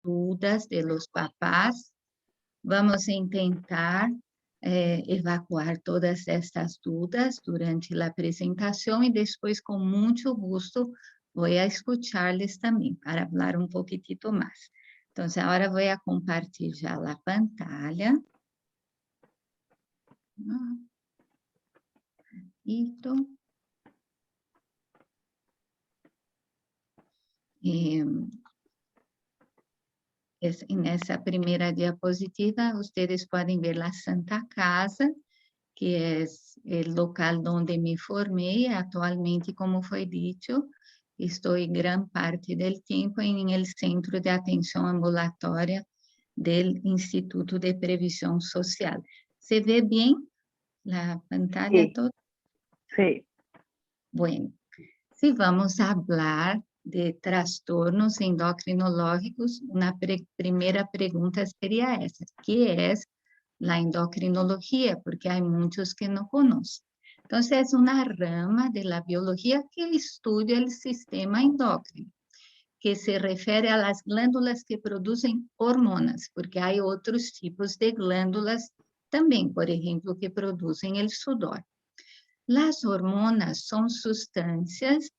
dudas de los papás. Vamos a intentar evacuar todas estas dudas durante a apresentação e depois, com muito gosto, vou a escucharles também para falar um pouquitito mais. Então, agora vou a compartilhar a pantalla. Isso. Nessa primeira diapositiva, vocês podem ver a Santa Casa, que é o local onde me formei. Atualmente, como foi dito, estou grande parte do tempo em el Centro de Atenção Ambulatória do Instituto de Previsão Social. ¿Se ve bem a pantalla Sí. toda? Sí. Bueno, si vamos a hablar de trastornos endocrinológicos, una primera pregunta sería esa: ¿qué es la endocrinología? Porque hay muchos que no conocen. Entonces, es una rama de la biología que estudia el sistema endocrino, que se refiere a las glándulas que producen hormonas, porque hay otros tipos de glándulas también, por ejemplo, que producen el sudor. Las hormonas son sustancias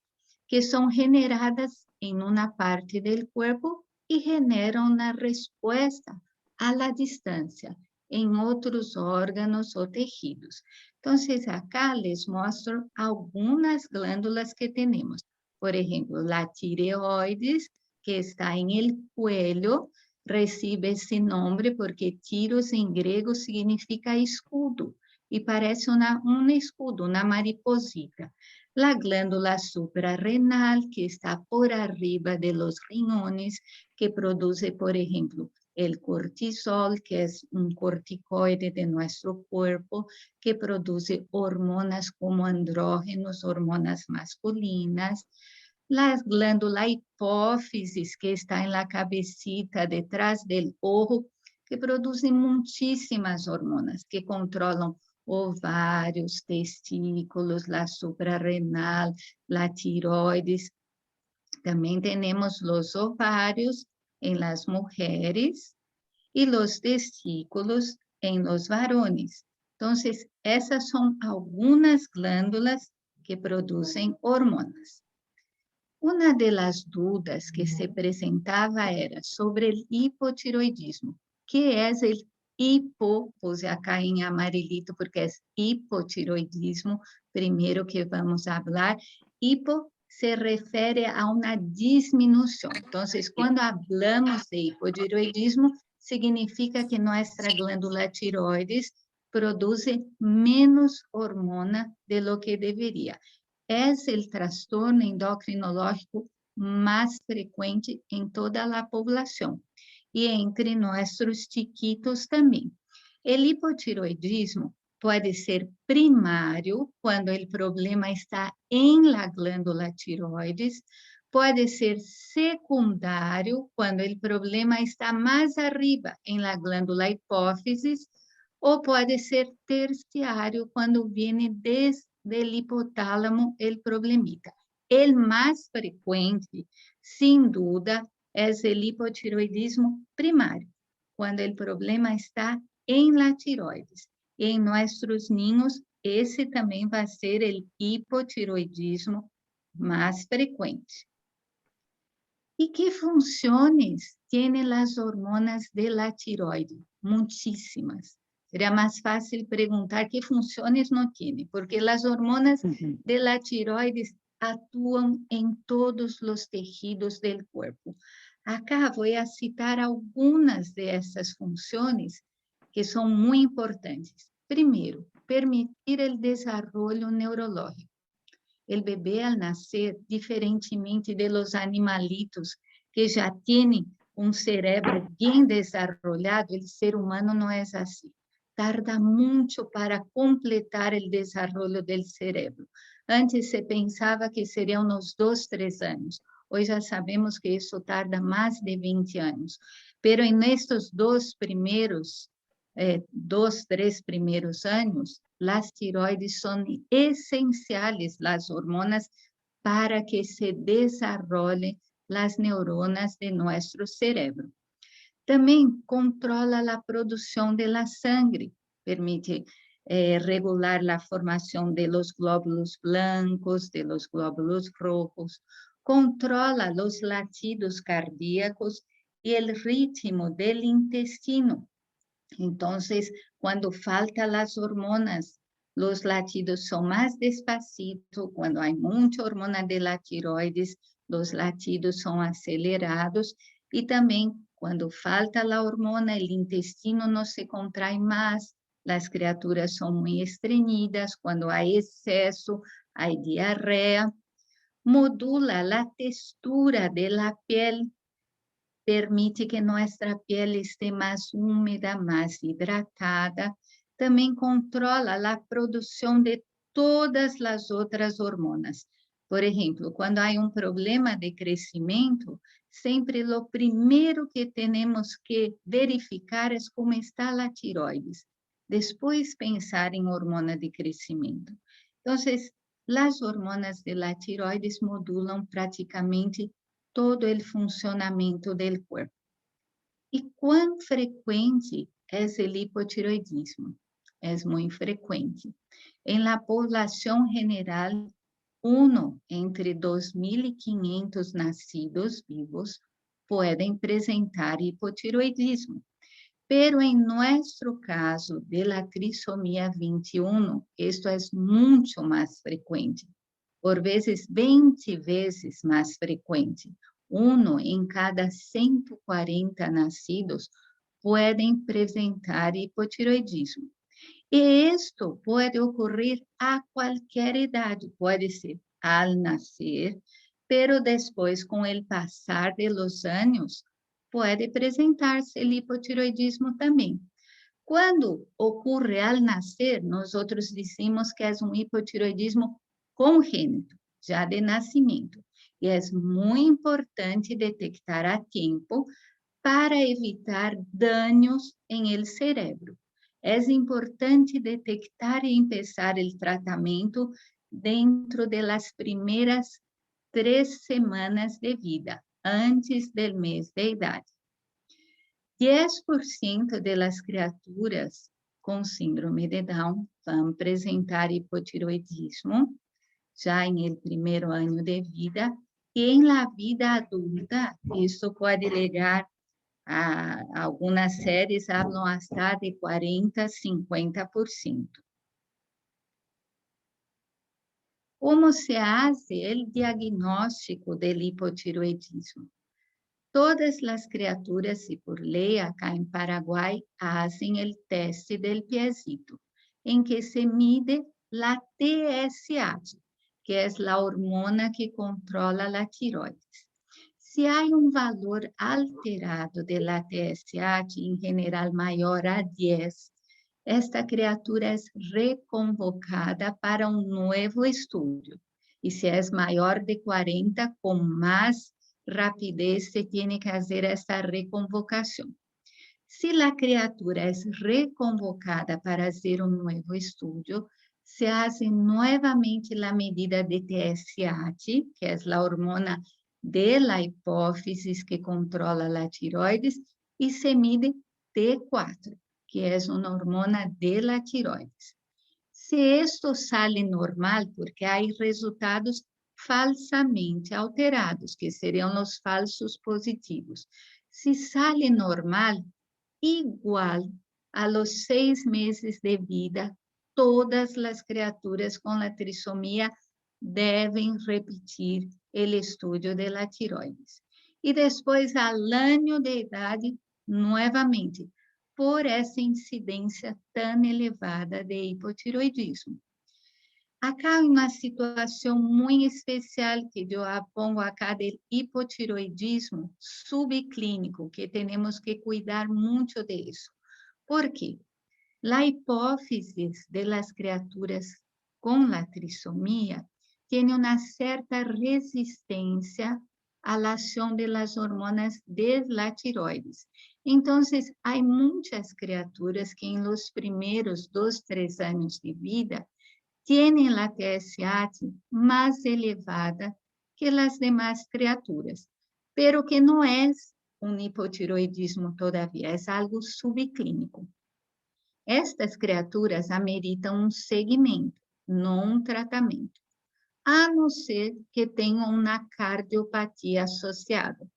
que son generadas en una parte del cuerpo y generan una respuesta a la distancia en otros órganos o tejidos. Entonces, acá les muestro algunas glándulas que tenemos. Por ejemplo, la tireoides, que está en el cuello, recibe ese nombre porque tiros en griego significa escudo, y parece un escudo, una mariposita. La glándula suprarrenal, que está por arriba de los riñones, que produce, por ejemplo, el cortisol, que es un corticoide de nuestro cuerpo, que produce hormonas como andrógenos, hormonas masculinas. La glándula hipófisis, que está en la cabecita, detrás del ojo, que produce muchísimas hormonas que controlan ovários, testículos, la suprarrenal, la tiroides. También tenemos los ovarios en las mujeres y los testículos en los varones. Entonces, esas son algunas glándulas que producen hormonas. Una de las dudas que se presentaba era sobre el hipotiroidismo. ¿Qué es el hipo? Puse acá en amarelito porque es hipotiroidismo, primero que vamos a hablar. Hipo se refiere a una disminución. Entonces, cuando hablamos de hipotiroidismo, significa que nuestra glándula tiroides produce menos hormona de lo que debería. Es el trastorno endocrinológico más frecuente en toda la población y entre nuestros chiquitos también. El hipotiroidismo puede ser primario cuando el problema está en la glándula tiroides, puede ser secundario cuando el problema está más arriba en la glándula hipófisis, o puede ser terciario cuando viene desde del hipotálamo el problemita. El más frecuente, sin duda, es el hipotiroidismo primario, cuando el problema está en la tiroides. Y en nuestros niños, ese también va a ser el hipotiroidismo más frecuente. ¿Y qué funciones tienen las hormonas de la tiroide? Muchísimas. Sería más fácil preguntar qué funciones no tiene, porque las hormonas de la tiroides actúan en todos los tejidos del cuerpo. Acá voy a citar algunas de estas funciones que son muy importantes. Primero, permitir el desarrollo neurológico. El bebé al nacer, diferentemente de los animalitos que ya tienen un cerebro bien desarrollado, el ser humano no es así. Tarda mucho para completar el desarrollo del cerebro. Antes se pensaba que sería unos 2, 3 años. Hoy ya sabemos que eso tarda más de 20 años. Pero en estos 2, 3 primeros años, las tiroides son esenciales, las hormonas, para que se desarrollen las neuronas de nuestro cerebro. Também controla a produção de la sangre, permite regular a formação de los glóbulos blancos, de los glóbulos rojos, controla los latidos cardíacos e o ritmo del intestino. Entonces, cuando faltan las hormonas, los latidos son más despacitos. Cuando hay mucha hormona de la tiroides, los latidos son acelerados. Y también cuando falta la hormona, el intestino no se contrae más, las criaturas son muy estreñidas. Cuando hay exceso, hay diarrea. Modula la textura de la piel, permite que nossa pele esteja mais úmida, mais hidratada. Também controla a produção de todas as outras hormonas. Por exemplo, quando há problema de crescimento, sempre o primeiro que temos que verificar é como está a tiroides. Depois pensar em hormona de crescimento. Então, as hormonas de la tiroides modulam praticamente todo o funcionamento do corpo. E quão frequente é o hipotiroidismo? É muito frequente. Em la poblação general, entre 2.500 nascidos vivos podem apresentar hipotiroidismo. Pero em nosso caso de la trisomia 21, isto é muito mais frequente. Por vezes 20 vezes mais frequente. Em cada 140 nascidos podem apresentar hipotiroidismo. E isto pode ocorrer a qualquer idade, pode ser ao nascer, pero depois, com o passar de los anos, pode apresentar-se o hipotiroidismo também. Quando ocorre ao nascer, nós dizemos que é hipotiroidismo congênito, já de nascimento. E é muito importante detectar a tempo para evitar danos em el cerebro. É importante detectar e começar o tratamento dentro das primeiras 3 semanas de vida, antes do mês de idade. 10% das criaturas com síndrome de Down vão apresentar hipotiroidismo já em el primeiro ano de vida, e em la vida adulta, isso pode chegar a algumas séries falam hasta de 40%, 50%. Como se hace o diagnóstico do hipotiroidismo? Todas as criaturas, e por lei acá em Paraguai, fazem o teste del piecito, em que se mide a TSH, que é a hormona que controla a tiroides. Se há valor alterado de la TSH, em geral maior a 10, esta criatura é reconvocada para novo estudo. E se é maior de 40, com mais rapidez se tem que fazer esta reconvocação. Se a criatura é reconvocada para fazer novo estudo, se faz novamente a medida de TSH, que é a hormona de la hipófise que controla a tiroides, e se mide T4, que é uma hormona de la tiroides. Se isto sale normal, porque há resultados falsamente alterados, que seriam os falsos positivos. Se sale normal, igual a los 6 meses de vida, todas as criaturas com a trissomia devem repetir o estudo de la tiroides. E depois, ao ano de idade, novamente, por essa incidência tão elevada de hipotiroidismo. Acá há uma situação muito especial que eu pongo acá do hipotiroidismo subclínico, que temos que cuidar muito disso. Por quê? A hipófise das criaturas com a trissomia tem uma certa resistência à ação das hormonas de la tiroides. Então, há muitas criaturas que em los primeiros 2, 3 anos de vida têm a TSH mais elevada que as demais criaturas, pero que não é un hipotiroidismo todavía, es algo subclínico. Estas criaturas ameritam um segmento, não um tratamento, a não ser que tenham uma cardiopatia associada.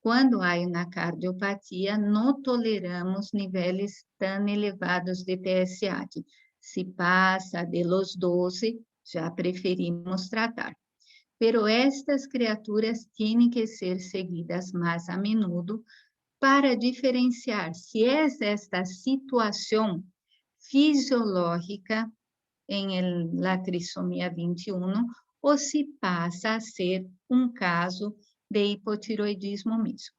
Quando há uma cardiopatia, não toleramos níveis tão elevados de TSH. Se passa de los 12, já preferimos tratar. Pero estas criaturas têm que ser seguidas mais a menudo para diferenciar se é esta situação fisiológica em la trissomia 21 ou se passa a ser um caso de hipotiroidismo mesmo.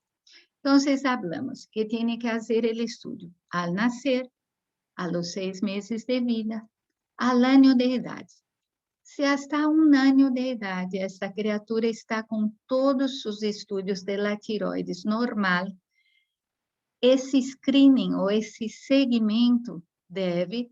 Então, hablamos que tem que fazer o estudo al nascer, a los 6 meses de vida, al año de idade. Se hasta 1 ano de idade esta criatura está com todos os estudos de la tiroides normal, esse screening ou esse segmento deve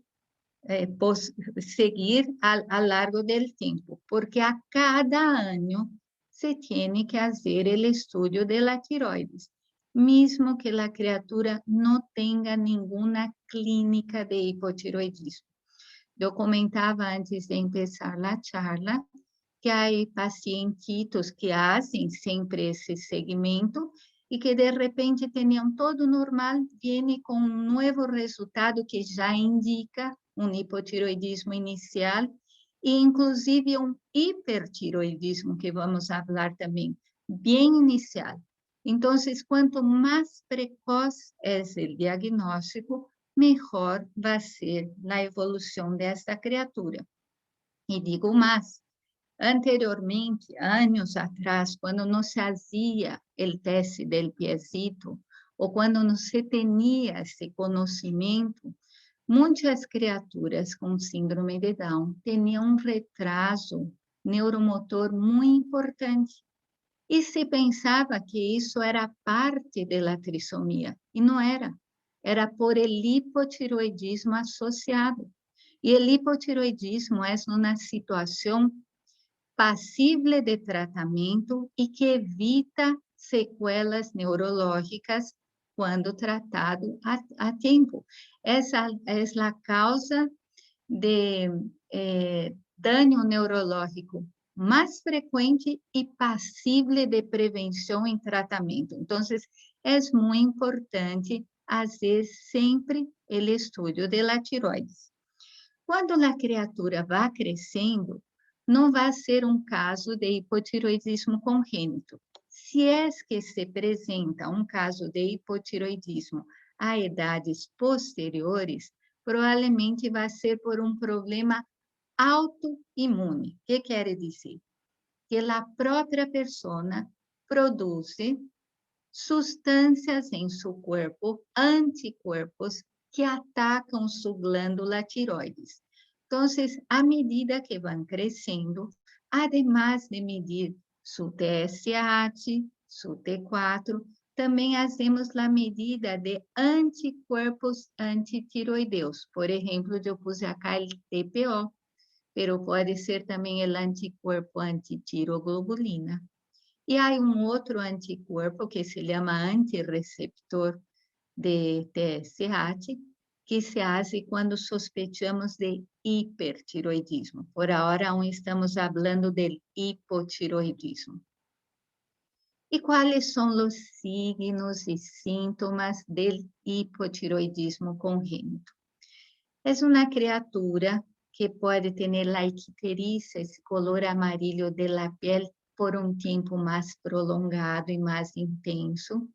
seguir a largo del tempo, porque a cada ano se tem que fazer o estudo de la tiroides, mesmo que a criatura não tenha nenhuma clínica de hipotiroidismo. Eu comentava antes de começar a charla que há pacientitos que fazem sempre esse segmento e que de repente tinham todo normal, vem com um novo resultado que já indica um hipotiroidismo inicial e inclusive um hipertiroidismo, que vamos falar também, bem inicial. Então, quanto mais precoce é o diagnóstico, melhor vai ser a evolução desta criatura. E digo mais, anteriormente, anos atrás, quando não se fazia o teste del piecito, ou quando não se tinha esse conhecimento, muitas criaturas com síndrome de Down tinham um retraso neuromotor muito importante. E se pensava que isso era parte da trissomia, e não era. Era por el hipotiroidismo associado. E o hipotiroidismo é uma situação passível de tratamento e que evita sequelas neurológicas quando tratado a tempo. Essa é a causa de dano neurológico mais frequente e passível de prevenção em tratamento. Então, é muito importante fazer sempre o estudo de la tiroides. Quando a criatura vai crescendo, não vai ser um caso de hipotiroidismo congênito. Se é que se apresenta um caso de hipotiroidismo a idades posteriores, provavelmente vai ser por um problema autoimune. O que quer dizer? Que a própria pessoa produz substâncias em seu corpo, anticorpos, que atacam sua glândula tiroides. Então, à medida que vão crescendo, además de medir seu TSH, seu T4, também fazemos a medida de anticorpos antitiroideus. Por exemplo, eu pus acá o TPO, pero pode ser também o anticorpo antitiroglobulina. E há um outro anticorpo que se chama antirreceptor de TSH, que se faz quando sospechamos de hipertiroidismo. Por agora, aún estamos falando do hipotiroidismo. E quais são os signos e sintomas do hipotiroidismo congênito? É uma criatura que pode ter a icterícia, esse color amarillo de la piel, por um tempo mais prolongado e mais intenso.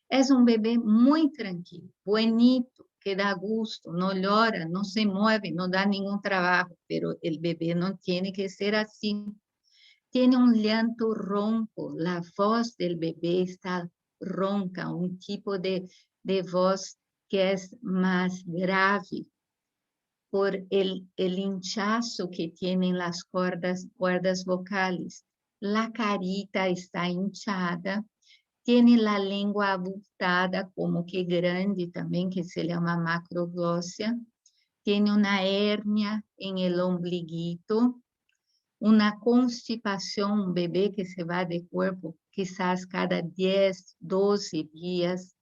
É um bebê muito tranquilo, bonito, que dá gusto, não llora, não se move, não dá nenhum trabalho, pero o bebê não tem que ser assim. Tem um llanto ronco, a voz do bebê está ronca, um tipo de voz que é mais grave, por el hinchazo que tienen las cuerdas vocales. La carita está hinchada, tiene la lengua abultada, como que grande também, que se llama macroglossia, tiene una hernia en el ombliguito, una constipación, un bebé que se va de cuerpo, quizás cada 10, 12 días.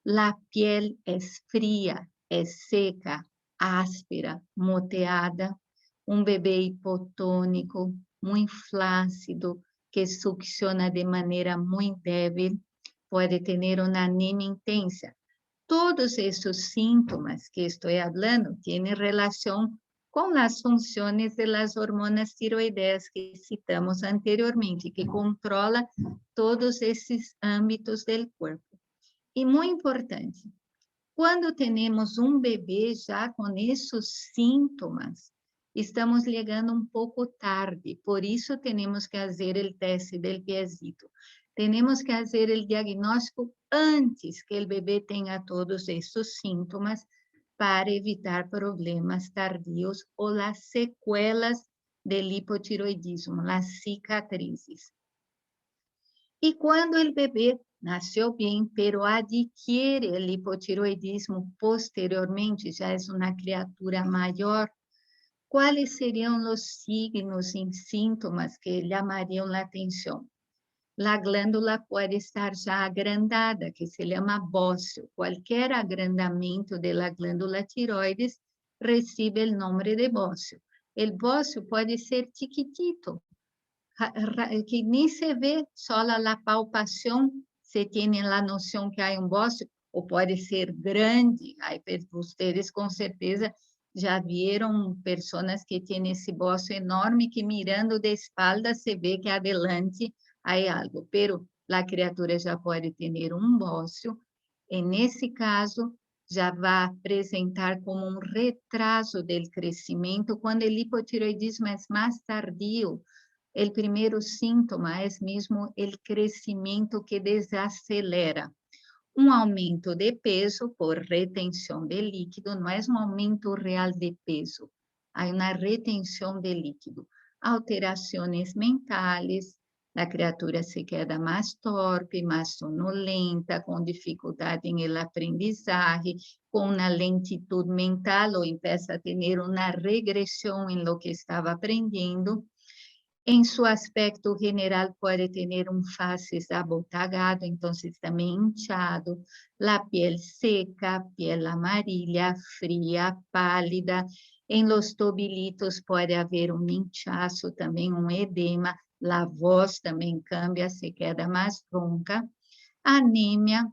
La piel es fría, es seca, áspera, moteada. Un bebé hipotónico, muy flácido, que succiona de manera muy débil, puede tener una anemia intensa. Todos esos síntomas que estoy hablando tienen relación con las funciones de las hormonas tiroideas que citamos anteriormente, que controla todos esses ámbitos del cuerpo. E muito importante, quando temos um bebê já com esses sintomas, estamos chegando um pouco tarde, por isso temos que fazer o teste del piecito. Temos que fazer o diagnóstico antes que o bebê tenha todos esses sintomas para evitar problemas tardios ou as sequelas del hipotiroidismo, as cicatrizes. E quando o bebê nasceu bem, pero adquiere o hipotiroidismo posteriormente, já é uma criatura maior, quais seriam os signos e sintomas que chamariam a atenção? A glândula pode estar já agrandada, que se chama bócio. Qualquer agrandamento da glândula tiroides recebe o nome de bócio. O bócio pode ser chiquitito, que nem se vê, só a palpação se tem a noção que há bócio, ou pode ser grande. Aí, vocês com certeza já viram pessoas que têm esse bócio enorme, que mirando de espalda se vê que adelante há algo, pero a criatura já pode ter bócio, e nesse caso já vai apresentar como um retraso do crescimento, quando o hipotiroidismo é mais tardio. O primeiro síntoma é mesmo o crescimento que desacelera. Um aumento de peso por retenção de líquido, não é um aumento real de peso, há uma retenção de líquido. Alterações mentais, a criatura se queda mais torpe, mais sonolenta, com dificuldade em el aprendizagem, com uma lentitud mental, ou começa a ter uma regressão em lo que estava aprendendo. Em seu aspecto general, pode ter faces abotagado, então também inchado, a piel seca, piel amarilla, fria, pálida. Em los tobilitos pode haver inchaço, também edema, a voz também cambia, se queda mais ronca. Anemia,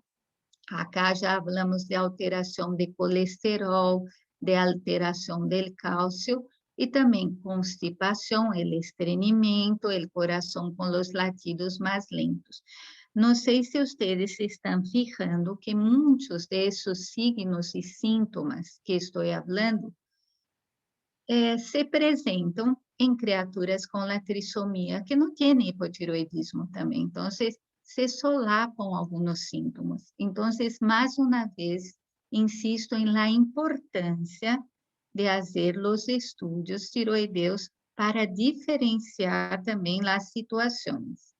acá já falamos de alteração de colesterol, de alteração del cálcio, e também constipação, o estreñimiento, o coração com os latidos mais lentos. Não sei se vocês se estão fijando que muitos desses signos e sintomas que estou falando se apresentam em criaturas com a trissomia, que não têm hipotiroidismo também. Então, se solapam alguns sintomas. Então, mais uma vez, insisto em la importância de fazer os estudos tiroideus para diferenciar também as situações.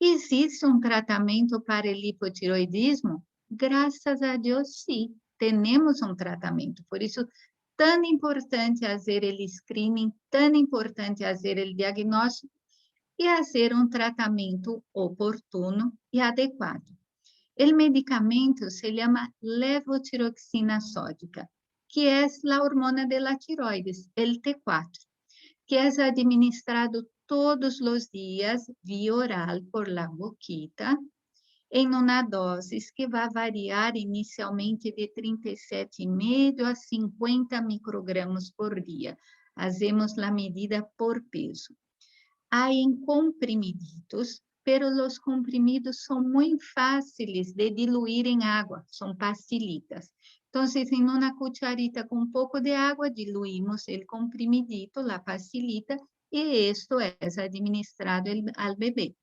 Existe tratamento para o hipotiroidismo? Graças a Deus, sim, temos tratamento. Por isso, tão importante fazer o screening, tão importante fazer o diagnóstico e fazer tratamento oportuno e adequado. O medicamento se chama levotiroxina sódica, que é a hormona de la tiroides, el T4, que é administrado todos os dias via oral por la boquita, em uma dose que vai variar inicialmente de 37,5 a 50 microgramas por dia. Fazemos a medida por peso. Há em comprimiditos, pero os comprimidos são muito fáceis de diluir em água, são pastillitas. Então, em uma cucharita com um pouco de água, diluímos o comprimidito, a pastillita, e isto é administrado ao bebê.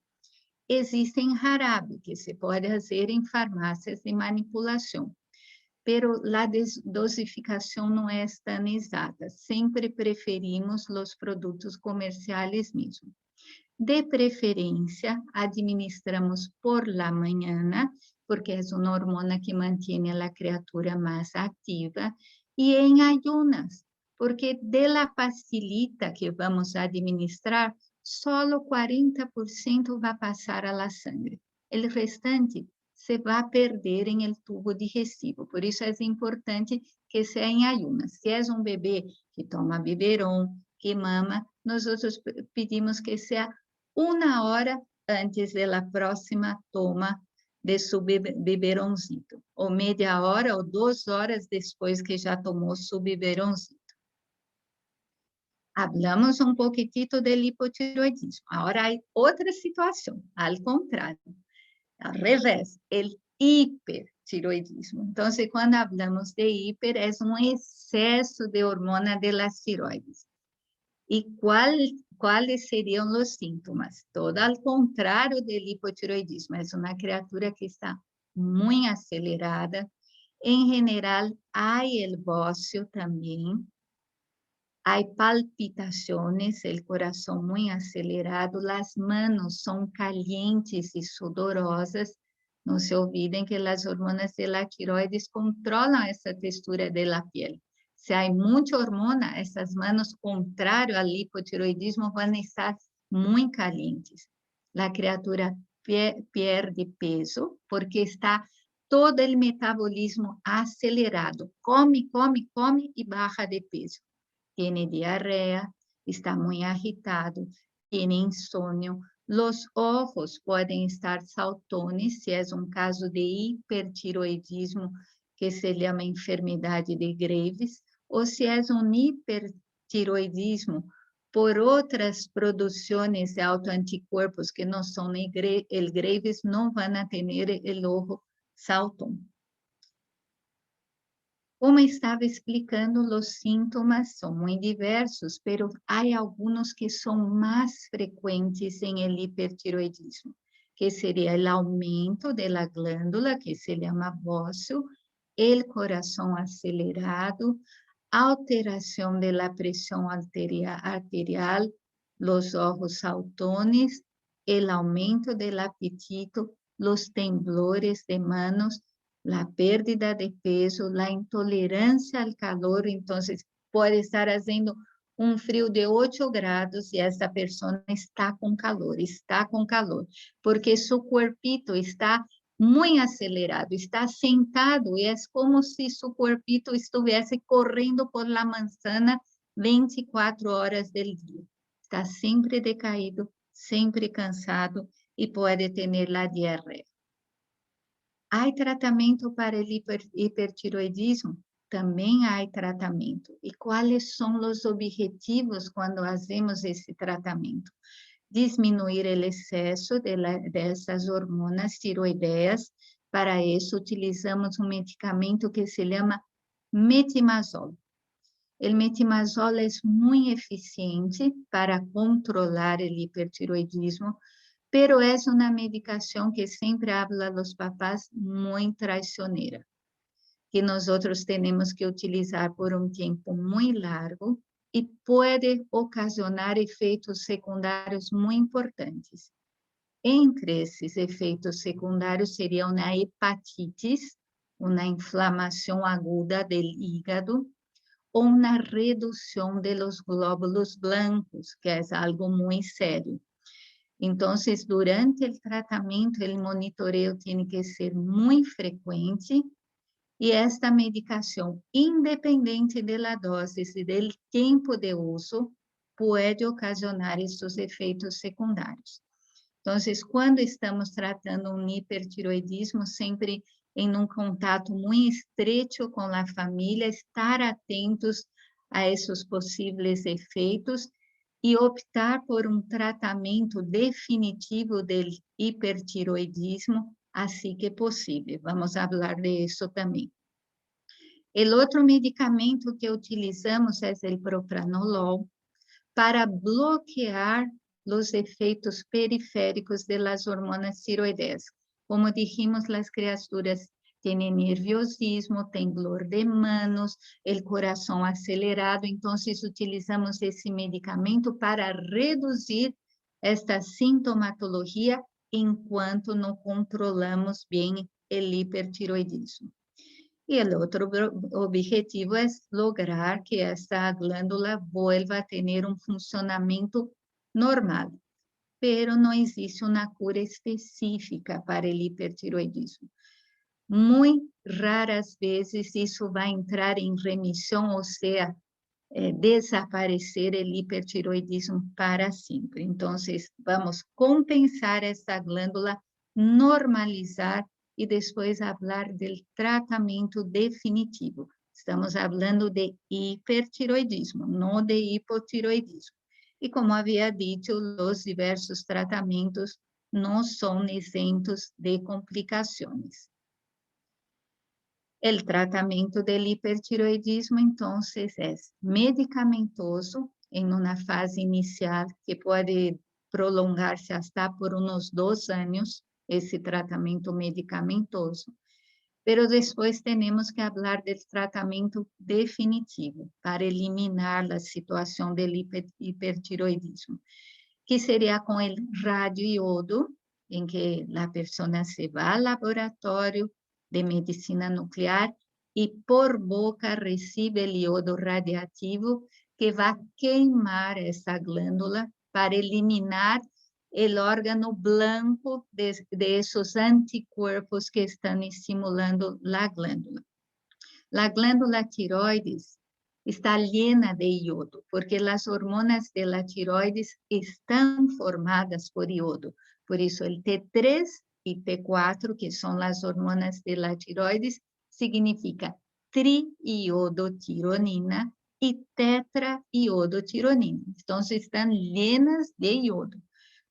Existem jarabe, que se pode fazer em farmácias de manipulação, pero a dosificação não é tão exata. Sempre preferimos os produtos comerciais mesmo. De preferência, administramos por la manhã, porque é uma hormona que mantém a criatura mais ativa, e em ayunas, porque de la pastillita que vamos administrar, solo 40% vai passar à sangre. O restante se vai perder em el tubo digestivo. Por isso é importante que seja em ayunas. Se é um bebê que toma biberón, que mama, nós pedimos que seja 1 hora antes da próxima toma de seu biberonzito, ou meia hora ou 2 horas depois que já tomou seu biberonzito. Hablamos um pouquitito do hipotiroidismo. Agora há outra situação, ao contrário, ao revés, o hipertiroidismo. Então, quando falamos de hiper, é um excesso de hormona de las tiroides. E quais seriam os sintomas? Todo ao contrário do hipotiroidismo, é uma criatura que está muito acelerada. Em geral, há o bócio também. Há palpitações, o coração muito acelerado, as manos são calientes e sudorosas. Não se olvidem que as hormonas de la tiroides controlam essa textura da pele. Se há muita hormona, essas manos, contrário ao hipotiroidismo, vão estar muito calientes. A criatura perde peso porque está todo o metabolismo acelerado. Come, come, come e baixa de peso. Tiene diarrea, está muy agitado, tiene insônio, los ojos pueden estar saltones, si es un caso de hipertiroidismo, que se llama enfermedade de Graves, ou se é um hipertiroidismo por outras produções de autoanticorpos que não são el Graves, não vão a ter el ojo saltón. Como estava explicando, os sintomas são muito diversos, mas há alguns que são mais frequentes em el hipertiroidismo, que seria o aumento da glândula, que se chama bócio, o coração acelerado, alteração da pressão arterial, os ojos saltones, o aumento do apetito, os temblores de manos, la pérdida de peso, la intolerancia al calor, entonces pode estar fazendo um frio de 8 graus e essa pessoa está com calor, porque seu corpito está muito acelerado, está sentado e é como se seu corpito estivesse correndo por la manzana 24 horas del dia. Está sempre decaído, sempre cansado e pode ter la diarreia. Há tratamento para o hipertiroidismo? Também há tratamento. E quais são os objetivos quando fazemos esse tratamento? Diminuir o excesso dessas hormonas tiroideas. Para isso, utilizamos um medicamento que se chama metimazol. O metimazol é muito eficiente para controlar o hipertiroidismo, pero é uma medicação que sempre habla a los papás muito traicionera, que nós temos que utilizar por um tempo muito largo e pode ocasionar efeitos secundários muito importantes. Entre esses efeitos secundários seriam a hepatitis, uma inflamação aguda do hígado, ou uma redução dos glóbulos blancos, que é algo muito sério. Então, durante o tratamento, o monitoreio tem que ser muito frequente e esta medicação, independente da dose e do tempo de uso, pode ocasionar esses efeitos secundários. Então, quando estamos tratando um hipertiroidismo, sempre em um contato muito estreito com a família, estar atentos a esses possíveis efeitos e optar por um tratamento definitivo do hipertiroidismo, assim que possível. Vamos falar disso também. O outro medicamento que utilizamos é o propranolol, para bloquear os efeitos periféricos das hormonas tiroideas. Como dijimos, as criaturas têm nerviosismo, temblor de manos, o coração acelerado, então utilizamos esse medicamento para reduzir esta sintomatologia enquanto não controlamos bem o hipertiroidismo. E o outro objetivo é lograr que essa glândula vuelva a ter um funcionamento normal, pero não existe uma cura específica para o hipertiroidismo. Muito raras vezes isso vai entrar em remissão, ou seja, desaparecer o hipertiroidismo para sempre. Então, vamos compensar essa glândula, normalizar e depois falar do tratamento definitivo. Estamos falando de hipertiroidismo, não de hipotiroidismo. E como havia dito, os diversos tratamentos não são isentos de complicações. O tratamento do hipertiroidismo, então, é medicamentoso, em uma fase inicial, que pode prolongar-se até por uns 2 anos, esse tratamento medicamentoso. Pero depois temos que falar do tratamento definitivo, para eliminar a situação do hipertiroidismo, que seria com o radioiodo, em que a pessoa se vai ao laboratório de medicina nuclear e por boca recebe o iodo radiativo que vai queimar essa glândula para eliminar o órgão branco de esses anticorpos que estão estimulando a glândula. A glândula tiroides está llena de iodo, porque as hormonas da tiroides estão formadas por iodo. Por isso, o T3 e T4, que são as hormonas da tiroides, significa triiodotironina e tetraiodotironina. Então, estão llenas de iodo.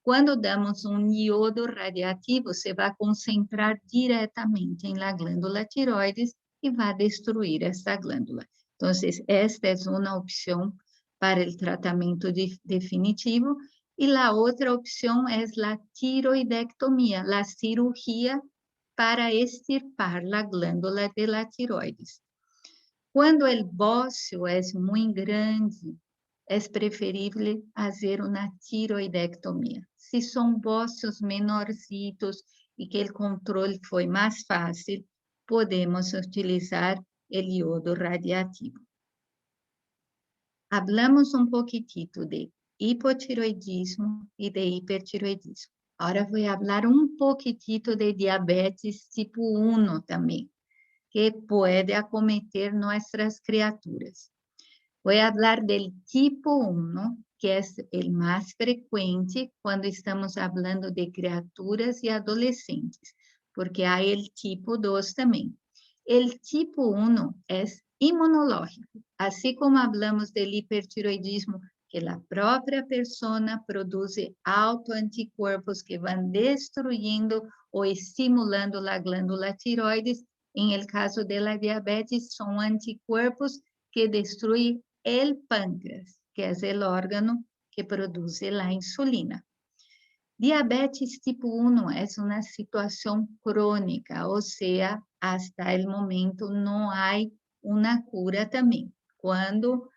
Quando damos um iodo radiativo, se vai concentrar diretamente na glândula tiroides e vai destruir essa glândula. Então, esta é uma opção para o tratamento definitivo. E a outra opção é a tiroidectomia, a cirurgia para extirpar a glândula de la tiroides. Quando o bócio é muito grande, é preferível fazer uma tiroidectomia. Se são bócios menorcitos e que o controle foi mais fácil, podemos utilizar o iodo radiativo. Hablamos um pouquitito de hipotiroidismo e de hipertiroidismo. Agora vou falar um pouquitito de diabetes tipo 1 também, que pode acometer nossas criaturas. Vou falar do tipo 1, que é o mais frequente quando estamos falando de criaturas e adolescentes, porque há o tipo 2 também. O tipo 1 é imunológico, assim como falamos do hipertiroidismo, que a própria pessoa produz autoanticorpos que vão destruindo ou estimulando a glândula tiroides. Em el caso da diabetes, são anticorpos que destruem o pâncreas, que é o órgão que produz a insulina. Diabetes tipo 1 é uma situação crônica, ou seja, hasta o momento não há uma cura também. Quando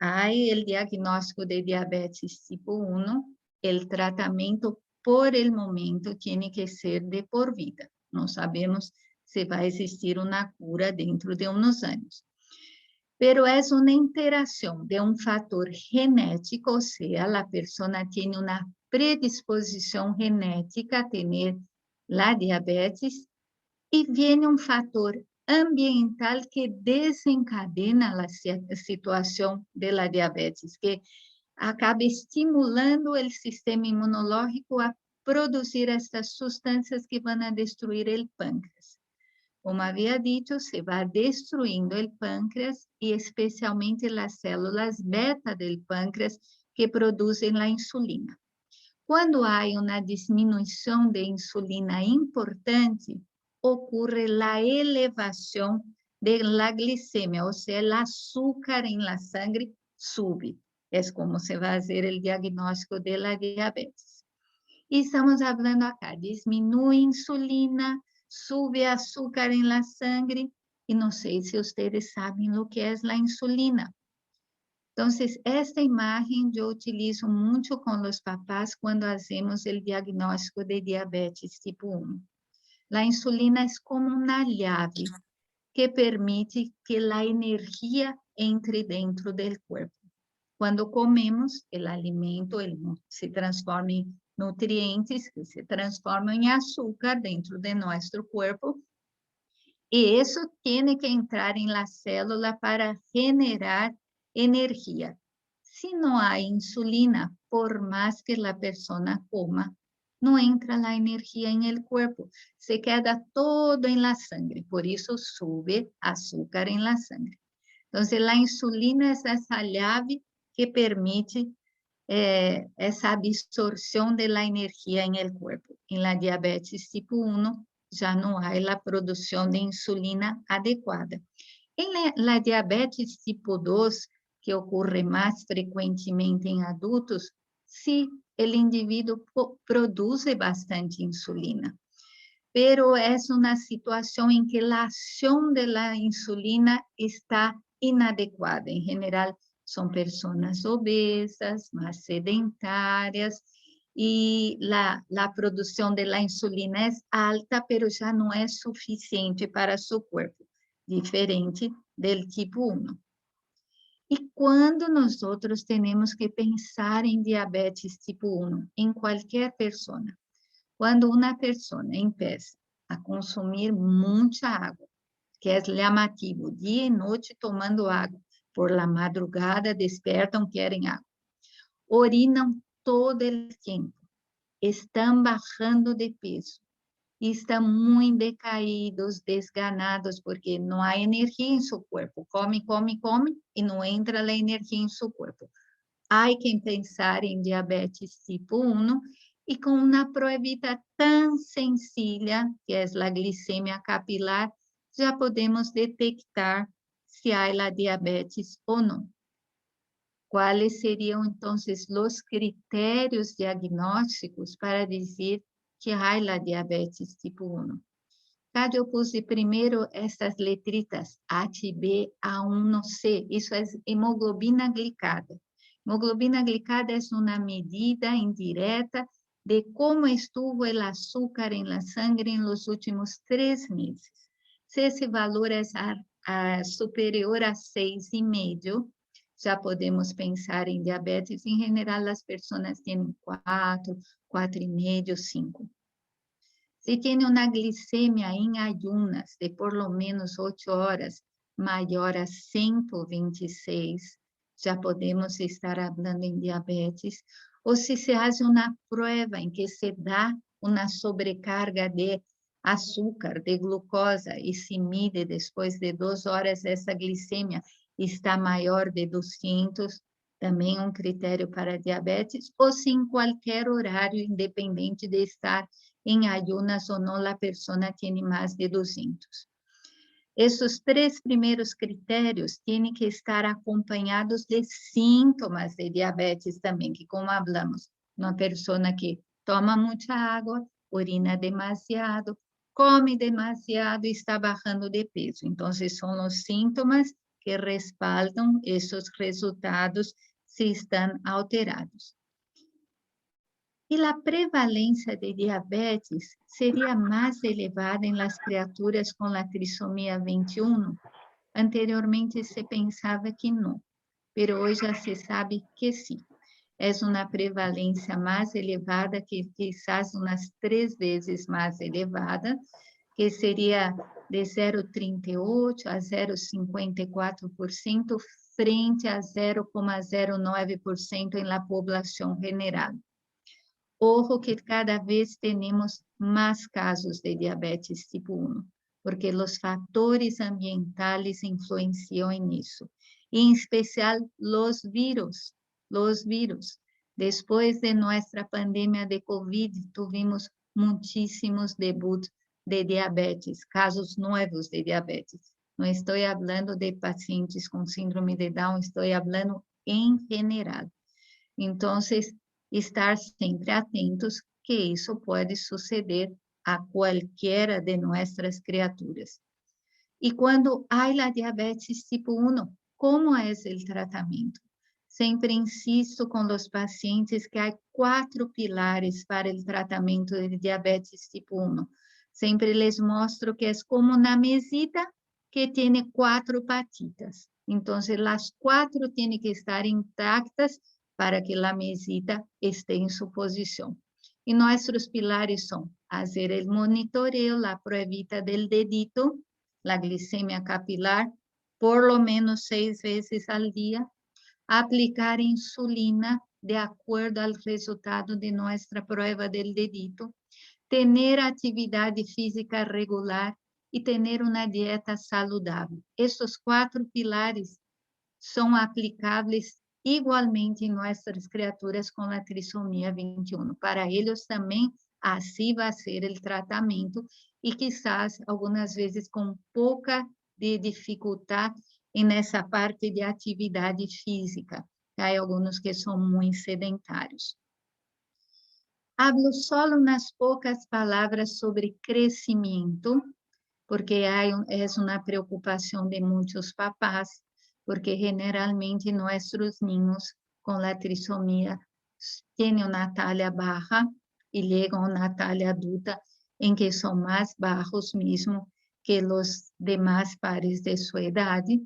há o diagnóstico de diabetes tipo 1, o tratamento por el momento tem que ser de por vida. Não sabemos se vai existir uma cura dentro de uns anos. Pero é uma interação de um fator genético, ou seja, a pessoa tem uma predisposição genética a ter a diabetes, e vem um fator ambiental que desencadena a situação da diabetes, que acaba estimulando o sistema imunológico a produzir estas substâncias que vão destruir o pâncreas. Como havia dito, se vai destruindo o pâncreas e especialmente as células beta do pâncreas que produzem a insulina. Quando há uma diminuição de insulina importante, ocorre a elevação da glicemia, ou seja, o açúcar em la sangre sube. É como se vai fazer o diagnóstico da diabetes. E estamos falando acá, diminui insulina, sube açúcar em la sangre, e não sei se vocês sabem o que é a insulina. Então, esta imagem eu utilizo muito com os papás quando fazemos o diagnóstico de diabetes tipo 1. A insulina é como uma chave que permite que a energia entre dentro do corpo. Quando comemos, o alimento ele se transforma em nutrientes, que se transformam em açúcar dentro de nosso corpo, e isso tem que entrar em la célula para generar energia. Se não há insulina, por mais que a pessoa coma, não entra a energia em el corpo, se queda todo em la sangre, por isso sube açúcar em la sangre. Então, a insulina é essa chave que permite essa absorção de la energia em el corpo. Em la diabetes tipo 1, já não há a produção de insulina adequada. Em la diabetes tipo 2, que ocorre mais frequentemente em adultos, se o indivíduo produz bastante insulina, pero é uma situação em que a ação da insulina está inadequada. Em geral, são pessoas obesas, mais sedentárias, e a produção da insulina é alta, pero já não é suficiente para seu corpo, diferente do tipo 1. E quando nós temos que pensar em diabetes tipo 1, em qualquer pessoa, quando uma pessoa empieza a consumir muita água, que é chamativo, dia e noite tomando água, por la madrugada despertam, querem água, urinam todo o tempo, estão bajando de peso, e estão muito decaídos, desganados, porque não há energia em seu corpo, come, come, come, e não entra a energia em seu corpo. Há que pensar em diabetes tipo 1, e com uma provita tão sencilla, que é a glicemia capilar, já podemos detectar se há a diabetes ou não. Quais seriam, então, os critérios diagnósticos para dizer que há a diabetes tipo 1? Cada eu puse primeiro essas letritas, HB, A1C, isso é hemoglobina glicada. Hemoglobina glicada é uma medida indireta de como estuvo o açúcar em la sangre em los últimos 3 meses. Se esse valor é superior a 6,5, já podemos pensar em diabetes. Em geral, as pessoas têm 4, 4,5, 5. Se tem uma glicemia em ayunas de por lo menos 8 horas maior a 126, já podemos estar falando em diabetes. Ou se faz uma prova em que se dá uma sobrecarga de açúcar, de glucosa, e se mide depois de 2 horas essa glicemia está maior de 200, também um critério para diabetes, ou se em qualquer horário, independente de estar em ayunas ou não, a pessoa tem mais de 200. Esses 3 primeiros critérios têm que estar acompanhados de sintomas de diabetes também, que como falamos, uma pessoa que toma muita água, urina demasiado, come demasiado e está bajando de peso. Então, são os sintomas que respaldam esses resultados se estão alterados. E a prevalência de diabetes seria mais elevada em las criaturas com a trissomia 21? Anteriormente se pensava que não, mas hoje já se sabe que sim. É uma prevalência mais elevada, que quizás umas 3 vezes mais elevada, que seria de 0,38% a 0,54%, frente a 0,09% em la população general. Ojo que cada vez temos mais casos de diabetes tipo 1, porque os fatores ambientales influenciam nisso, e em especial os vírus. Depois de nossa pandemia de COVID, tivemos muitíssimos debuts de diabetes, casos novos de diabetes. Não estou falando de pacientes com síndrome de Down, estou falando em geral. Então, estar sempre atentos, que isso pode suceder a qualquer de nossas criaturas. E quando há a diabetes tipo 1, como é o tratamento? Sempre insisto com os pacientes que há 4 pilares para o tratamento de diabetes tipo 1. Sempre les mostro que é como uma mesita que tem 4 patitas. Então, as 4 têm que estar intactas para que a mesita esté em sua posição. E nossos pilares são fazer o monitoreo, a pruebita del dedito, a glicemia capilar, por lo menos 6 vezes ao dia, aplicar insulina de acordo ao resultado de nossa prueba del dedito, ter atividade física regular e ter uma dieta saudável. Estes 4 pilares são aplicáveis igualmente em nossas criaturas com a trissomia 21. Para eles também, assim vai ser o tratamento e quizás algumas vezes com pouca de dificuldade nessa parte de atividade física. Há alguns que são muito sedentários. Hablo solo umas poucas palavras sobre crescimento, porque é uma preocupação de muitos papás, porque generalmente nossos ninhos com a trissomia têm uma talha baixa e chegam a uma talha adulta em que são mais baixos mesmo que os demais pares de sua idade,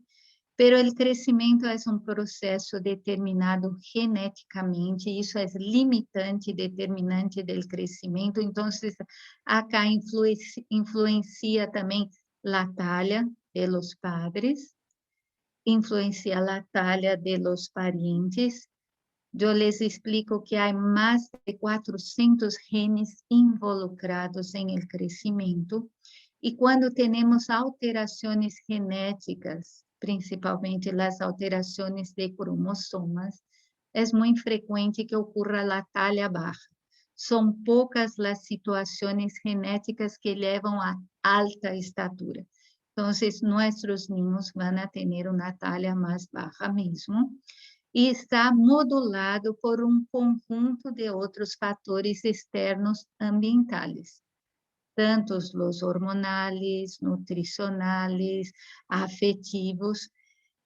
pero o crescimento é um processo determinado geneticamente, isso é limitante, determinante do crescimento, então, acá influencia também a talha de los padres, influencia a talha de los parientes. Eu les explico que há mais de 400 genes involucrados em el crescimento, e quando temos alterações genéticas, principalmente as alterações de cromossomas, é muito frequente que ocorra a talha baixa. São poucas as situações genéticas que levam a alta estatura. Então, nossos ninhos vão a ter uma talha mais baixa mesmo, e está modulado por um conjunto de outros fatores externos ambientales, tanto os hormonais, nutricionais, afetivos,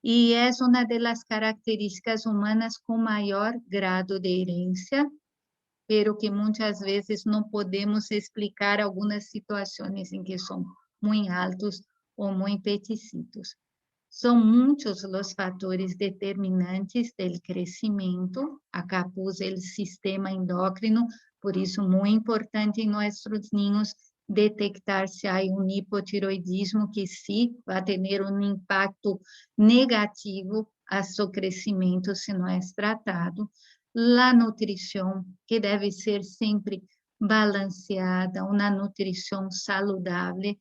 e é uma das características humanas com maior grado de herência, pero que muitas vezes não podemos explicar algumas situações em que são muito altos ou muito peticidos. São muitos os fatores determinantes do crescimento. Acá pus o sistema endócrino, por isso muito importante em nossos ninhos detectar se há hipotiroidismo, que sim vai ter impacto negativo a seu crescimento se não é tratado. A nutrição, que deve ser sempre balanceada, uma nutrição saudável.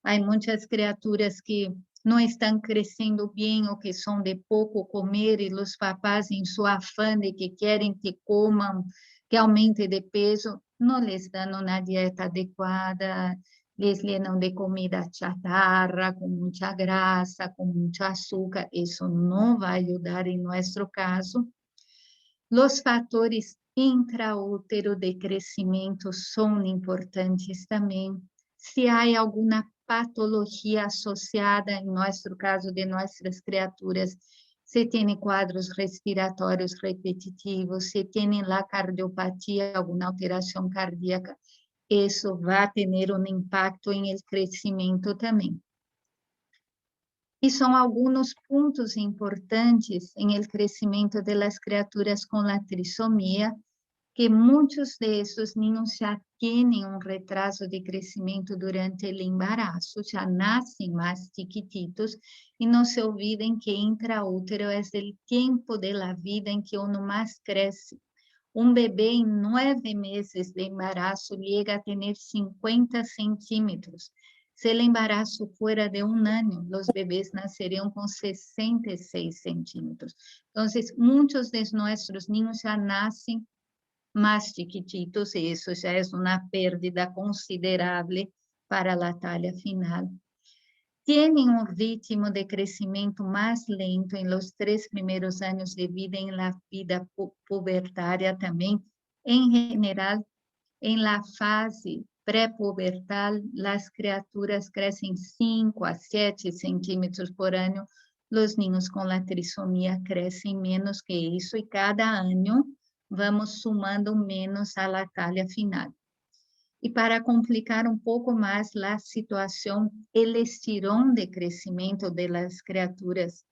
Há muitas criaturas que não estão crescendo bem ou que são de pouco comer, e os papás, em sua afã de que querem que comam, que aumente de peso, não lhes dão uma dieta adequada, lhes llenam de comida chatarra, com muita grasa, com muito açúcar. Isso não vai ajudar em nosso caso. Os fatores intraútero de crescimento são importantes também. Se há alguma patologia associada, em nosso caso, de nossas criaturas, se tem quadros respiratórios repetitivos, se tem a cardiopatia, alguma alteração cardíaca, isso vai ter um impacto em el crescimento também. E são alguns pontos importantes em el crescimento de las criaturas com la trissomia, que muitos desses ninhos já têm um retraso de crescimento durante o embaraço, já nascem mais chiquititos, e não se olvidem que intraútero é o tempo da vida em que uno mais cresce. Um bebê em 9 meses de embaraço chega a ter 50 centímetros. Se o embaraço fuera de 1 ano, os bebês nasceriam com 66 centímetros. Então, muitos de nossos ninhos já nascem mais chiquititos, e isso já é uma perda considerável para a talha final. Tienen um ritmo de crescimento mais lento em los 3 primeiros anos de vida, em la vida pubertária também. Em geral, em la fase pré-pubertal, as criaturas crescem 5 a 7 centímetros por ano. Os ninhos com a trissomia crescem menos que isso, e cada ano vamos sumando menos a la talha final. E para complicar um pouco mais a situação, o estirão de crescimento das criaturas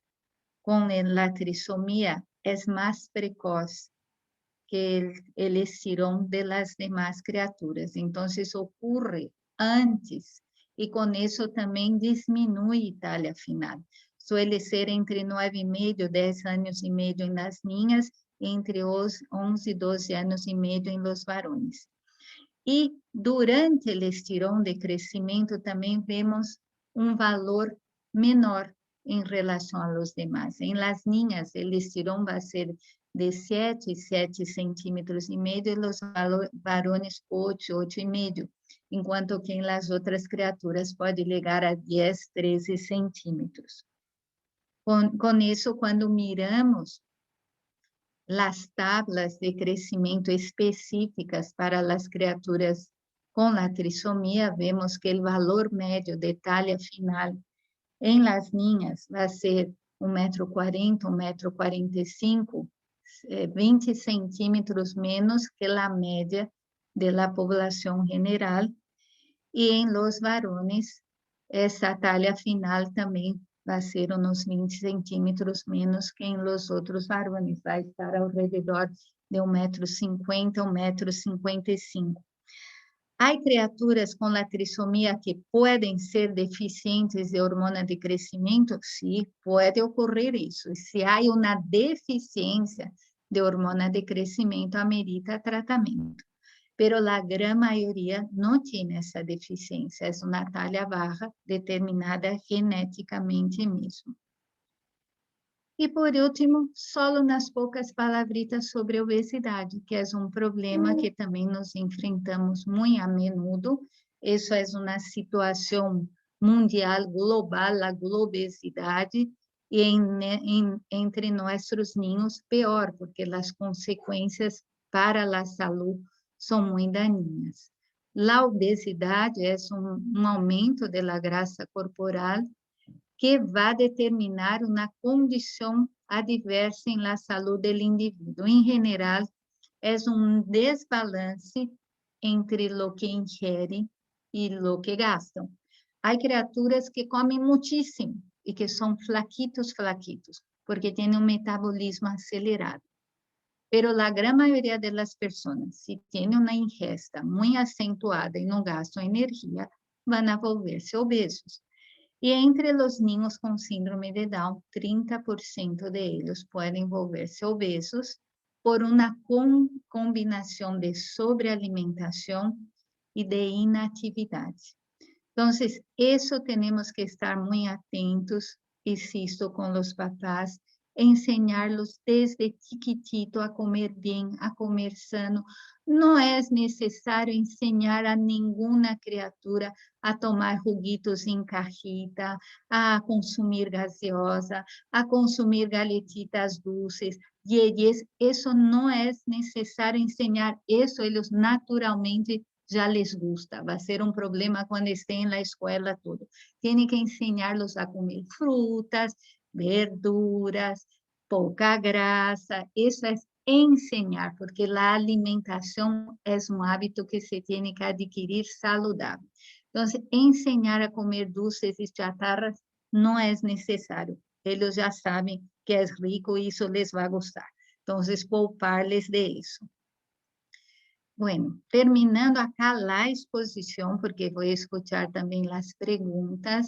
con la trisomía es más precoz que el estirón de las demás criaturas. Entonces, ocurre antes y con eso también disminuye talla final. Suele ser entre 9,5 y 10 años y medio en las niñas, entre 11 y 12 años y medio en los varones. Y durante el estirón de crecimiento también vemos un valor menor en relación a los demás. En las niñas el estirón va a ser de 7 centímetros y medio, y los varones 8,5, enquanto que en las otras criaturas puede llegar a 10, 13 centímetros. Con eso, cuando miramos las tablas de crecimiento específicas para las criaturas con la trisomía, vemos que el valor medio de talla final en las niñas va a ser 1,40 m, 1,45 m, 20 centímetros menos que la media de la población general. Y en los varones, esa talla final también va a ser unos 20 centímetros menos que en los otros varones, va a estar alrededor de 1,50 m, 1,55 m. Hay criaturas con la trisomía que pueden ser deficientes de hormona de crecimiento, sí, puede ocurrir eso. Si hay una deficiencia de hormona de crecimiento, amerita tratamiento. Pero la gran mayoría no tiene esa deficiencia, es una talla baja determinada genéticamente mismo. E, por último, solo umas poucas palavritas sobre obesidade, que é um problema que também nos enfrentamos muito a menudo. Isso é uma situação mundial, global, a globesidade, e entre nossos ninhos, pior, porque as consequências para a saúde são muito daninhas. A obesidade é um aumento da grasa corporal que vai determinar uma condição adversa em la saúde do indivíduo. Em geral, é um desbalance entre o que ingere e o que gastam. Há criaturas que comem muitíssimo e que são flaquitos, porque têm um metabolismo acelerado. Pero a grande maioria das pessoas, se tem uma ingesta muito acentuada e não gastam energia, vão volver-se obesos. E entre os niños com síndrome de Down, 30% de eles podem volver-se obesos por uma combinação de sobrealimentação e de inatividade. Então, isso temos que estar muito atentos, insisto, com os papás, ensiná-los desde chiquitito a comer bem, a comer sano. Não é necessário ensinar a nenhuma criatura a tomar juguitos em cajita, a consumir gaseosa, a consumir galetitas dulces, diedes. Isso não é necessário ensinar, isso eles naturalmente já les gusta. Vai ser um problema quando estén na escola tudo. Tem que ensiná-los a comer frutas, verduras, pouca grasa. Isso é ensinar, porque a alimentação é um hábito que se tem que adquirir saudável. Então, ensinar a comer doces e chatarras não é necessário. Eles já sabem que é rico e isso les vai gostar. Então, poupar-les de isso. Bueno, terminando acá a exposição, porque vou escutar também as perguntas,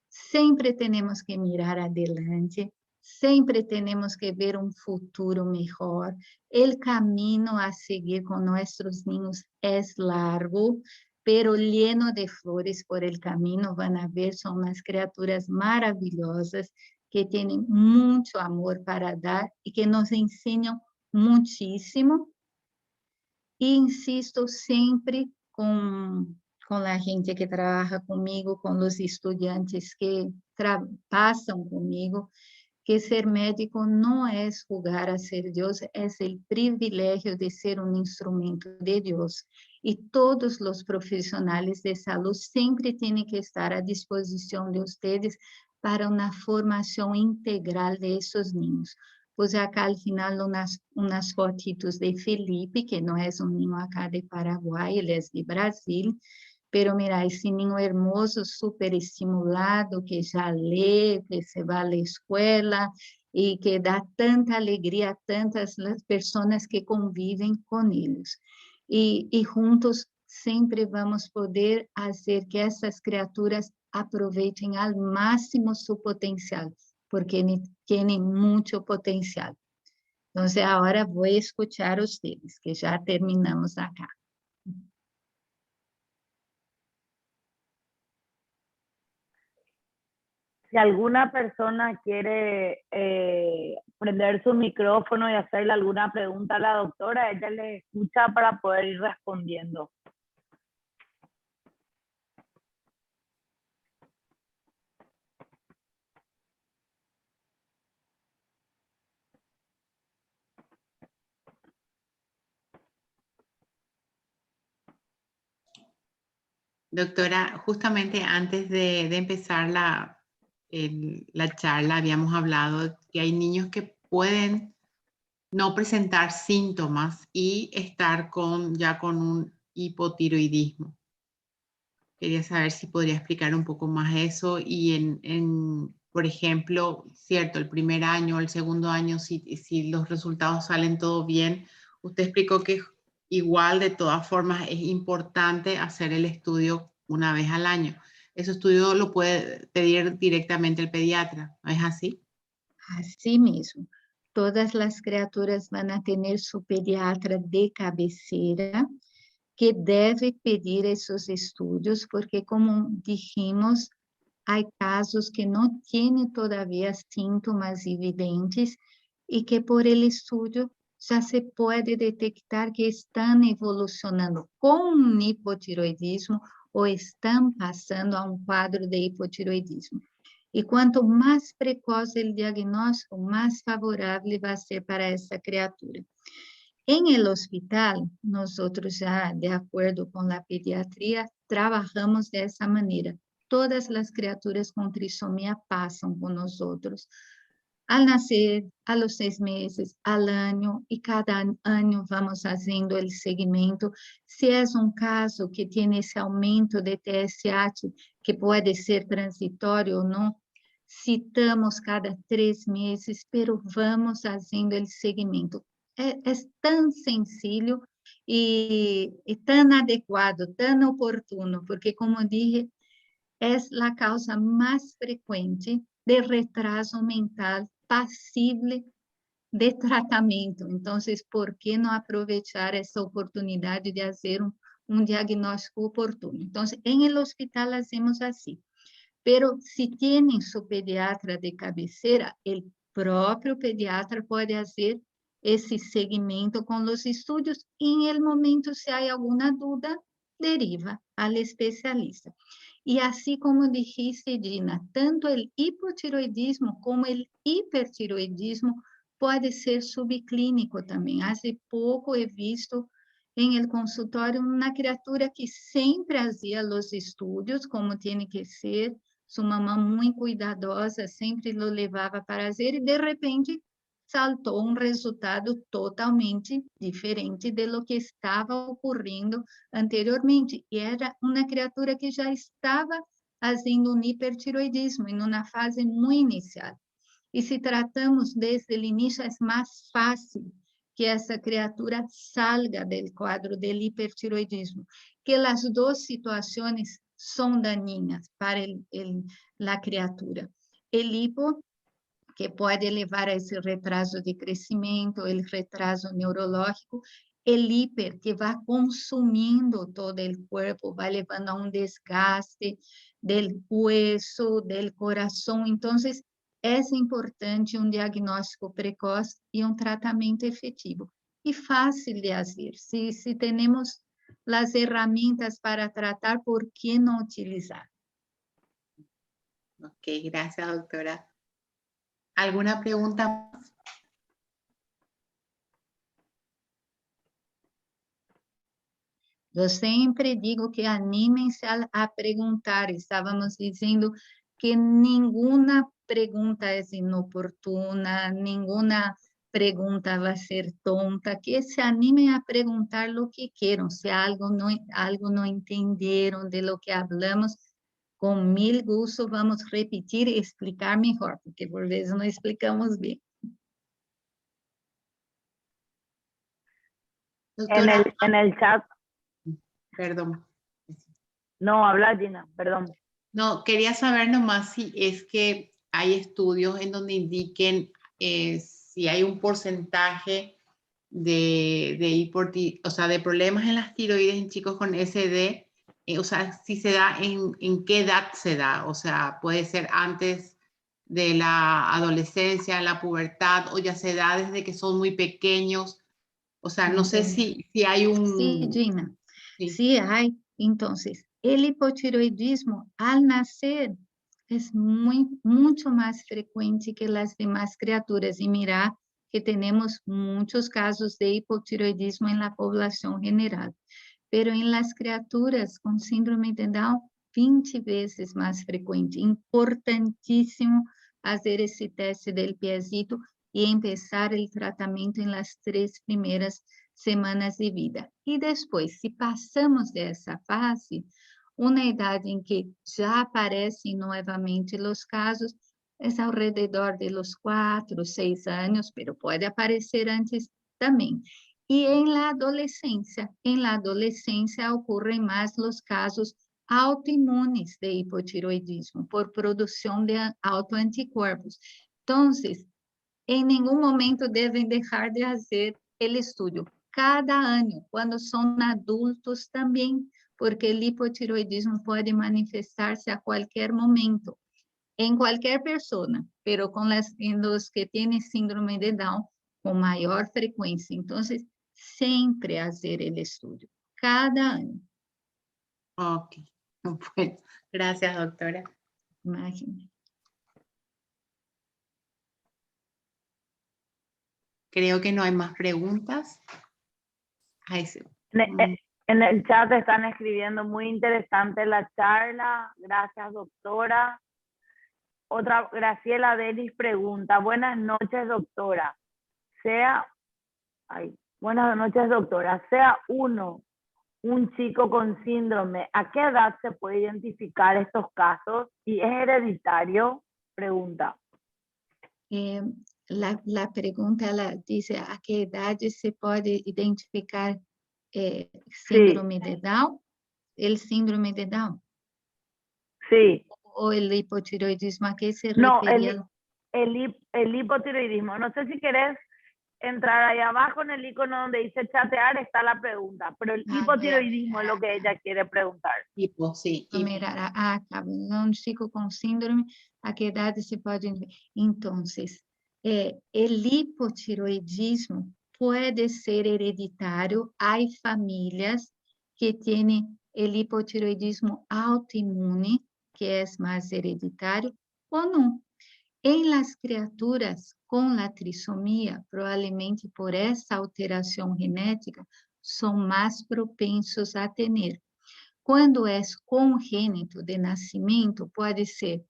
sempre temos que mirar adelante, sempre temos que ver um futuro melhor. O caminho a seguir com nossos ninhos é largo, pero lleno de flores por el caminho. Van a ver, são umas criaturas maravilhosas que têm muito amor para dar e que nos ensinam muitíssimo. E insisto sempre com a gente que trabalha comigo, com os estudantes que passam comigo, que ser médico não é jugar a ser Deus, é o privilégio de ser um instrumento de Deus. E todos os profissionais de saúde sempre têm que estar à disposição de vocês para uma formação integral de esses ninhos. Puse acá al final unas fotitos de Felipe, que no es un niño acá de Paraguay, él es de Brasil, pero mira, esse ninho hermoso, super estimulado, que já lê, que se vai à escola, e que dá tanta alegria a tantas pessoas que convivem com eles. E juntos sempre vamos poder fazer que essas criaturas aproveitem ao máximo seu potencial, porque têm muito potencial. Então, agora vou escutar vocês, que já terminamos acá. Si alguna persona quiere prender su micrófono y hacerle alguna pregunta a la doctora, ella le escucha para poder ir respondiendo. Doctora, justamente antes de empezar la charla habíamos hablado que hay niños que pueden no presentar síntomas y estar ya con un hipotiroidismo. Quería saber si podría explicar un poco más eso y por ejemplo, cierto, el primer año o el segundo año, si los resultados salen todo bien, usted explicó que igual de todas formas es importante hacer el estudio una vez al año. Ese estudio lo puede pedir directamente el pediatra, ¿no es así? Así mismo. Todas las criaturas van a tener su pediatra de cabecera, que deve pedir esses estudos, porque, como dijimos, há casos que não têm todavia síntomas evidentes e que, por el estudo, já se pode detectar que estão evolucionando com um hipotiroidismo ou estão passando a um quadro de hipotiroidismo. E quanto mais precoce o diagnóstico, mais favorável vai ser para essa criatura. En el hospital, nosotros ya, de acuerdo con la pediatría, trabajamos de esa manera. Todas las criaturas con trisomía pasan con nosotros. Al nacer, a los 6 meses, al año, y cada año vamos haciendo el seguimiento. Si es un caso que tiene ese aumento de TSH, que puede ser transitorio o no, citamos cada 3 meses, pero vamos haciendo el seguimiento. É tão sencillo e tão adequado, tão oportuno, porque, como dije, é a causa mais frequente de retraso mental passível de tratamento. Então, por que não aproveitar essa oportunidade de fazer um diagnóstico oportuno? Então, em el hospital hacemos assim. Pero se tienen su pediatra de cabeceira, o próprio pediatra pode fazer esse segmento com os estudos e, em el momento, se há alguma dúvida, deriva ao especialista. E assim como dijiste, Dina, tanto o hipotiroidismo como o hipertiroidismo pode ser subclínico também. Há pouco he visto em el consultório uma criatura que sempre fazia os estudos, como tem que ser, sua mamãe muito cuidadosa, sempre lo levava para fazer, e de repente saltou um resultado totalmente diferente de lo que estava ocorrendo anteriormente. E era uma criatura que já estava fazendo um hipertiroidismo, em uma fase muito inicial. E se tratamos desde o início, é mais fácil que essa criatura salga do quadro do hipertiroidismo, que as duas situações são daninhas para a criatura. O hipo, que pode levar a esse retraso de crescimento, o retraso neurológico, o hiper, que vai consumindo todo o corpo, vai levando a um desgaste do hueso, do coração. Então, é importante um diagnóstico precoce e um tratamento efetivo. E fácil de fazer. Se temos as ferramentas para tratar, por que não utilizar? Ok, gracias, doctora. ¿Alguna pregunta más? Eu sempre digo que animem-se a perguntar. Estávamos dizendo que nenhuma pergunta é inoportuna, nenhuma pregunta va a ser tonta, que se animen a preguntar lo que quieran, si algo no entendieron de lo que hablamos, con mil gustos vamos a repetir y explicar mejor, porque por veces no explicamos bien. Doctora, En el chat, perdón. no, habla Gina, perdón. No, quería saber nomás si es que hay estudios en donde indiquen si hay un porcentaje o sea, de problemas en las tiroides en chicos con SD, o sea, si se da, en qué edad se da, o sea, puede ser antes de la adolescencia, la pubertad, o ya se da desde que son muy pequeños, o sea, no sé si hay un... Sí, Gina, Sí. sí hay. Entonces, el hipotiroidismo al nacer es mucho más frecuente que las demás criaturas. Y mira que tenemos muchos casos de hipotiroidismo en la población general. Pero en las criaturas con síndrome de Down, 20 veces más frecuente. Importantísimo hacer ese teste del piecito y empezar el tratamiento en las 3 primeras semanas de vida. Y después, si pasamos de esa fase, una edad en que ya aparecen nuevamente los casos, es alrededor de los 4 o 6 años, pero puede aparecer antes también. Y en la adolescencia ocurren más los casos autoinmunes de hipotiroidismo por producción de autoanticuerpos. Entonces, en ningún momento deben dejar de hacer el estudio. Cada año, cuando son adultos también, porque el hipotiroidismo puede manifestarse a cualquier momento, en cualquier persona, pero en los que tienen síndrome de Down con mayor frecuencia. Entonces, siempre hacer el estudio, cada año. Ok, bueno, gracias, doctora. Imagínate. Creo que no hay más preguntas. Ay, sí. En el chat están escribiendo, muy interesante la charla. Gracias, doctora. Otra, Graciela Delis pregunta, buenas noches, doctora. Buenas noches, doctora. Sea uno un chico con síndrome, ¿a qué edad se puede identificar estos casos? ¿Y es hereditario? Pregunta. La pregunta dice, ¿a qué edad se puede identificar síndrome de Down? ¿El síndrome de Down? Sí. ¿O el hipotiroidismo? ¿A qué se No, refería? el hipotiroidismo. No sé si querés entrar ahí abajo en el icono donde dice chatear, está la pregunta, pero el hipotiroidismo es lo que ella quiere preguntar. Sí. Mirar, un chico con síndrome, ¿a qué edad se puede? Entonces, el hipotiroidismo puede ser hereditario. Hay familias que tienen el hipotiroidismo autoinmune, que es más hereditario, o no. En las criaturas con la trisomía, probablemente por esa alteración genética, son más propensos a tener. Quando é congênito de nascimento, pode ser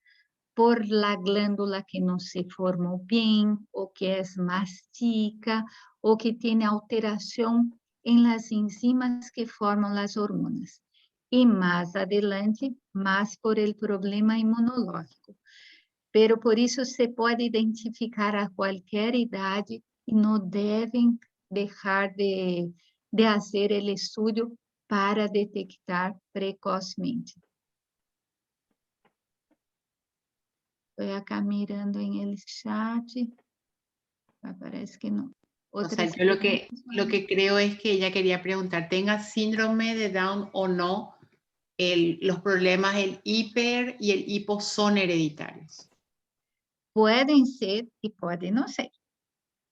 por la glândula que não se formou bem, ou que é mastica, ou que tem alteração em las enzimas que formam as hormonas. E mais adelante, mais por el problema imunológico. Pero por isso se pode identificar a qualquer idade e não devem deixar de fazer o estudo para detectar precocemente. Estoy acá mirando en el chat. Parece que no. O sea, yo lo que creo es que ella quería preguntar, ¿tenga síndrome de Down o no? Los problemas, el hiper y el hipo son hereditarios. Pueden ser y pueden no ser.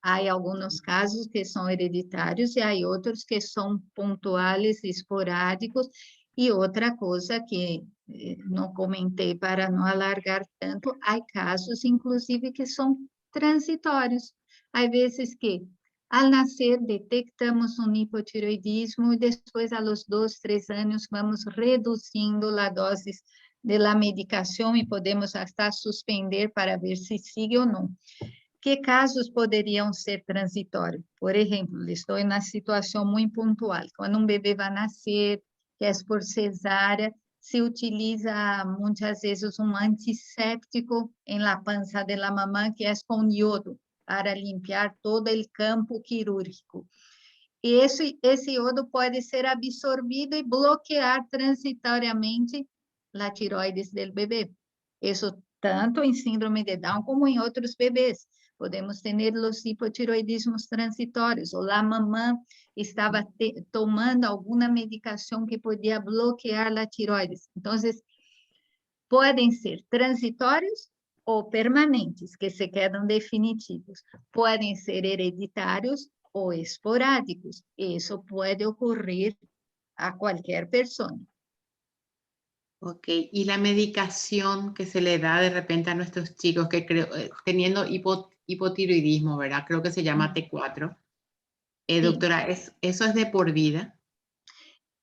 Hay algunos casos que son hereditarios y hay otros que son puntuales, esporádicos. Y otra cosa que no comenté para no alargar tanto, hay casos inclusive que son transitórios. Hay veces que al nacer detectamos un hipotiroidismo y después a los 2, 3 años vamos reduciendo la dosis de la medicación y podemos hasta suspender para ver si sigue o no. Que casos poderiam ser transitórios? Por exemplo, estou em uma situação muito pontual. Quando um bebê vai nascer, que é por cesárea, se utiliza muitas vezes um antisséptico em la pança da mamã, que é com iodo, para limpar todo o campo quirúrgico. E esse iodo pode ser absorvido e bloquear transitoriamente a tiroides do bebê. Isso tanto em síndrome de Down como em outros bebês. Podemos ter os hipotiroidismos transitórios, ou a mamã estava tomando alguma medicação que podia bloquear a tiroides. Então, podem ser transitórios ou permanentes, que se quedam definitivos. Podem ser hereditários ou esporádicos. Isso pode ocorrer a qualquer pessoa. Ok, y la medicación que se le da de repente a nuestros chicos que creo, teniendo hipotiroidismo, ¿verdad? Creo que se llama T4. Sí. Doctora, ¿eso es de por vida?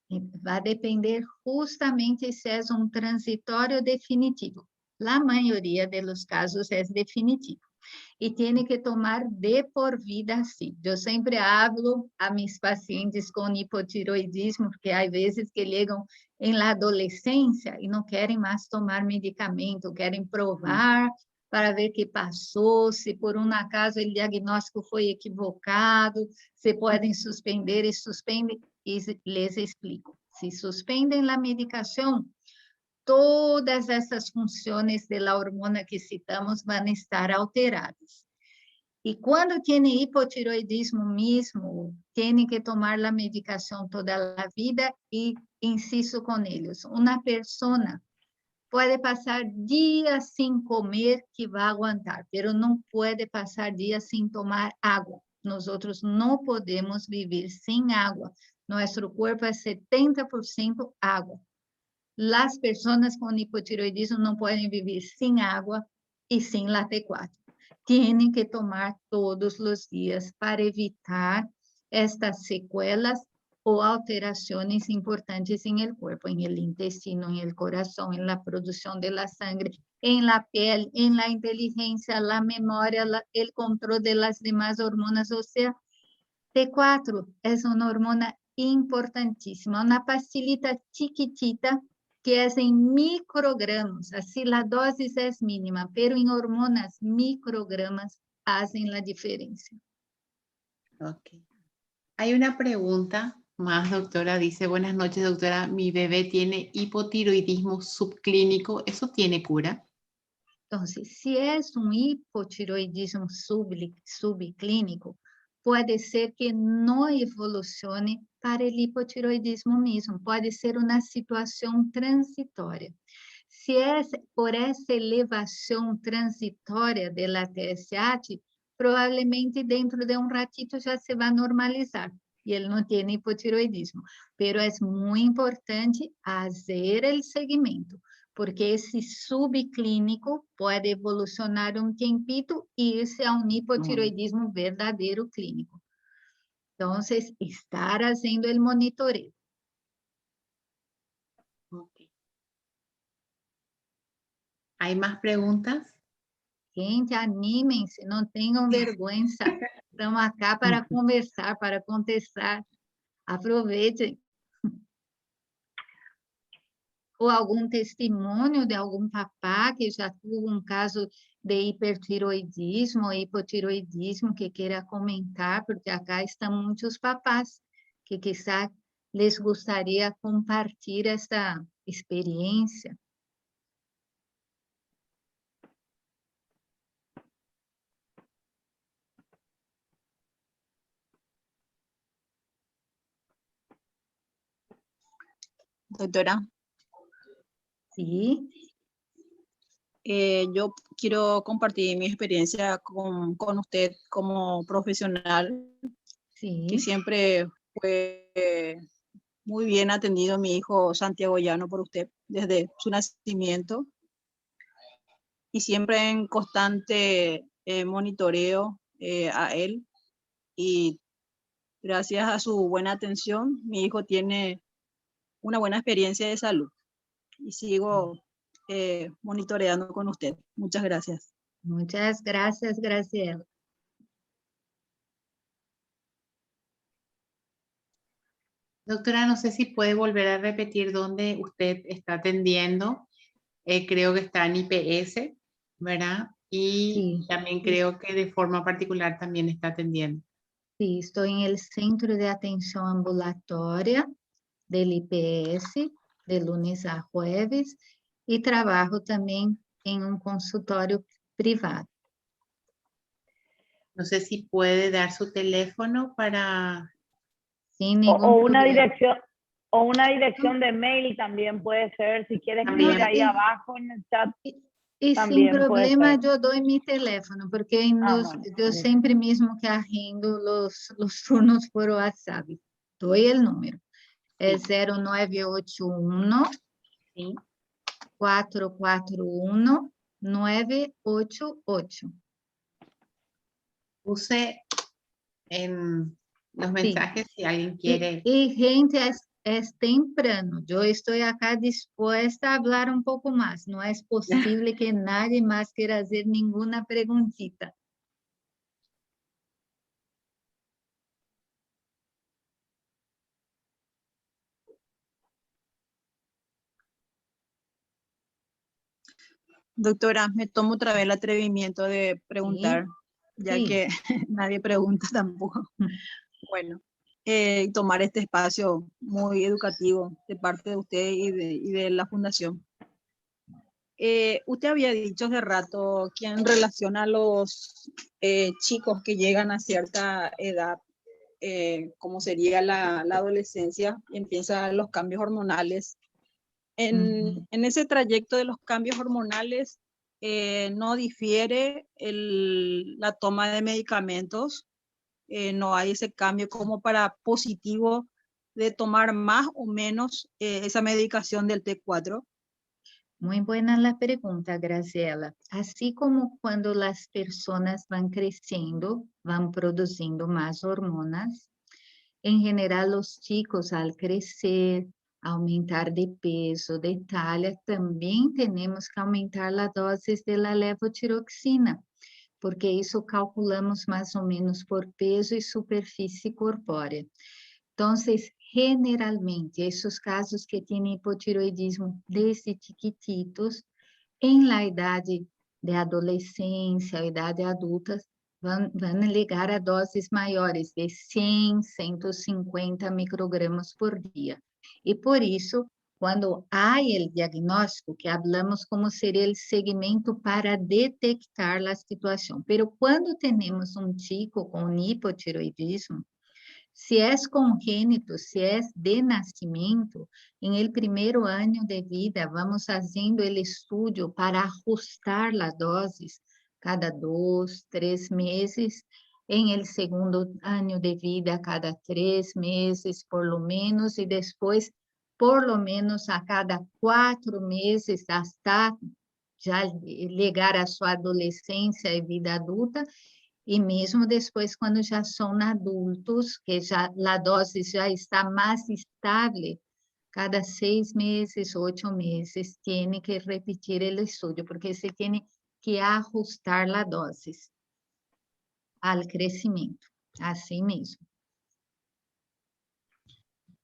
Vai depender justamente se é um transitório definitivo. A maioria dos casos é definitivo. E tem que tomar de por vida, sim. Eu sempre hablo a meus pacientes com hipotiroidismo, porque há vezes que chegam em la adolescência e não querem mais tomar medicamento, querem provar para ver que passou, se por um acaso o diagnóstico foi equivocado, se podem suspender e suspendem, e les explico. Se suspendem a medicação, todas essas funções da hormona que citamos vão estar alteradas. E quando tem hipotiroidismo mesmo, tem que tomar a medicação toda a vida e insisto com eles. Uma pessoa pode passar dias sem comer que vai aguentar, mas não pode passar dias sem tomar água. Nós outros não podemos viver sem água. Nosso corpo é 70% água. As pessoas com hipotiroidismo não podem viver sem água e sem la T4. Têm que tomar todos os dias para evitar estas sequelas ou alterações importantes em el corpo, em el intestino, em el coração, em la produção de la sangre, em la piel, em la inteligência, la memória, el controle de las demás hormonas. Ou seja, T4 é uma hormona importantíssima, uma pastillita chiquitita que é em microgramas, assim a dose é mínima, pero em hormonas microgramas fazem a diferença. Ok. Hay una pregunta más, doctora. Dice, buenas noches, doctora. Mi bebé tiene hipotiroidismo subclínico. ¿Eso tiene cura? Então, se é um hipotiroidismo subclínico, pode ser que não evolucione para o hipotiroidismo mesmo, pode ser uma situação transitória. Se é por essa elevação transitória da TSH, provavelmente dentro de um ratito já se vai normalizar, e ele não tem hipotiroidismo. Pero é muito importante fazer o seguimento, porque esse subclínico pode evolucionar um tempito e esse é um hipotiroidismo verdadeiro clínico. Então, estar fazendo o monitoreo. Okay. ¿Hay más preguntas? Gente, animem-se, não tenham vergonha. Estamos acá para conversar, para contestar. Aproveitem. Ou algum testemunho de algum papá que já teve um caso de hipertiroidismo ou hipotiroidismo que queira comentar, porque acá estão muitos papás que quizá les gostaria compartilhar esta experiência. Doctora, Sí, yo quiero compartir mi experiencia con usted como profesional, que sí. siempre fue muy bien atendido mi hijo Santiago Llano por usted desde su nacimiento y siempre en constante monitoreo a él, y gracias a su buena atención mi hijo tiene una buena experiencia de salud y sigo monitoreando con usted. Muchas gracias. Muchas gracias, Graciela. Doctora, no sé si puede volver a repetir dónde usted está atendiendo. Creo que está en IPS, ¿verdad? Y Sí, también creo que de forma particular también está atendiendo. sí, estoy en el Centro de Atención Ambulatoria del IPS, de lunes a jueves, y trabajo también en un consultorio privado. No sé si puede dar su teléfono para... Sin O ningún problema. una dirección de mail también puede ser, si quieres No, escribir ahí abajo en el chat, y sin también puede problema ser. yo doy mi teléfono, porque Bueno, yo listo. siempre mismo que agendo los turnos por WhatsApp, doy el número. Es 0981 Sí. 441 988. Puse en los mensajes si alguien quiere. Y gente, es temprano. Yo estoy acá dispuesta a hablar un poco más. No es posible que nadie más quiera hacer ninguna preguntita. Doctora, me tomo otra vez el atrevimiento de preguntar, ya Sí. que nadie pregunta tampoco. Bueno, tomar este espacio muy educativo de parte de usted y de la Fundación. Usted había dicho hace rato que en relación a los chicos que llegan a cierta edad, como sería la adolescencia, y empiezan los cambios hormonales. En ese trayecto de los cambios hormonales, no difiere la toma de medicamentos, no hay ese cambio como para positivo de tomar más o menos esa medicación del T4. Muy buena la pregunta, Graciela. Así como cuando las personas van creciendo, van produciendo más hormonas, en general los chicos al crecer, aumentar de peso, de talla, también tenemos que aumentar la dosis de la levotiroxina, porque isso calculamos mais ou menos por peso e superfície corpórea. Então, generalmente, esses casos que têm hipotiroidismo desde chiquititos, em la idade de adolescência, idade adulta, vão ligar a doses maiores de 100, 150 microgramas por dia. E por isso, quando há o diagnóstico, que hablamos como seria o segmento para detectar a situação. Pero quando temos um chico com hipotiroidismo, se é congênito, se é de nascimento, em el primeiro ano de vida, vamos fazendo o estudo para ajustar as doses cada 2, 3 meses. Em el segundo ano de vida, cada 3 meses, por lo menos, e depois, por lo menos, a cada 4 meses, hasta já chegar a sua adolescência e vida adulta. E mesmo depois, quando já são adultos, que já a dose já está mais estável, cada 6 meses, 8 meses, tem que repetir o estudo, porque se tem que ajustar a dose ao crescimento, assim mesmo.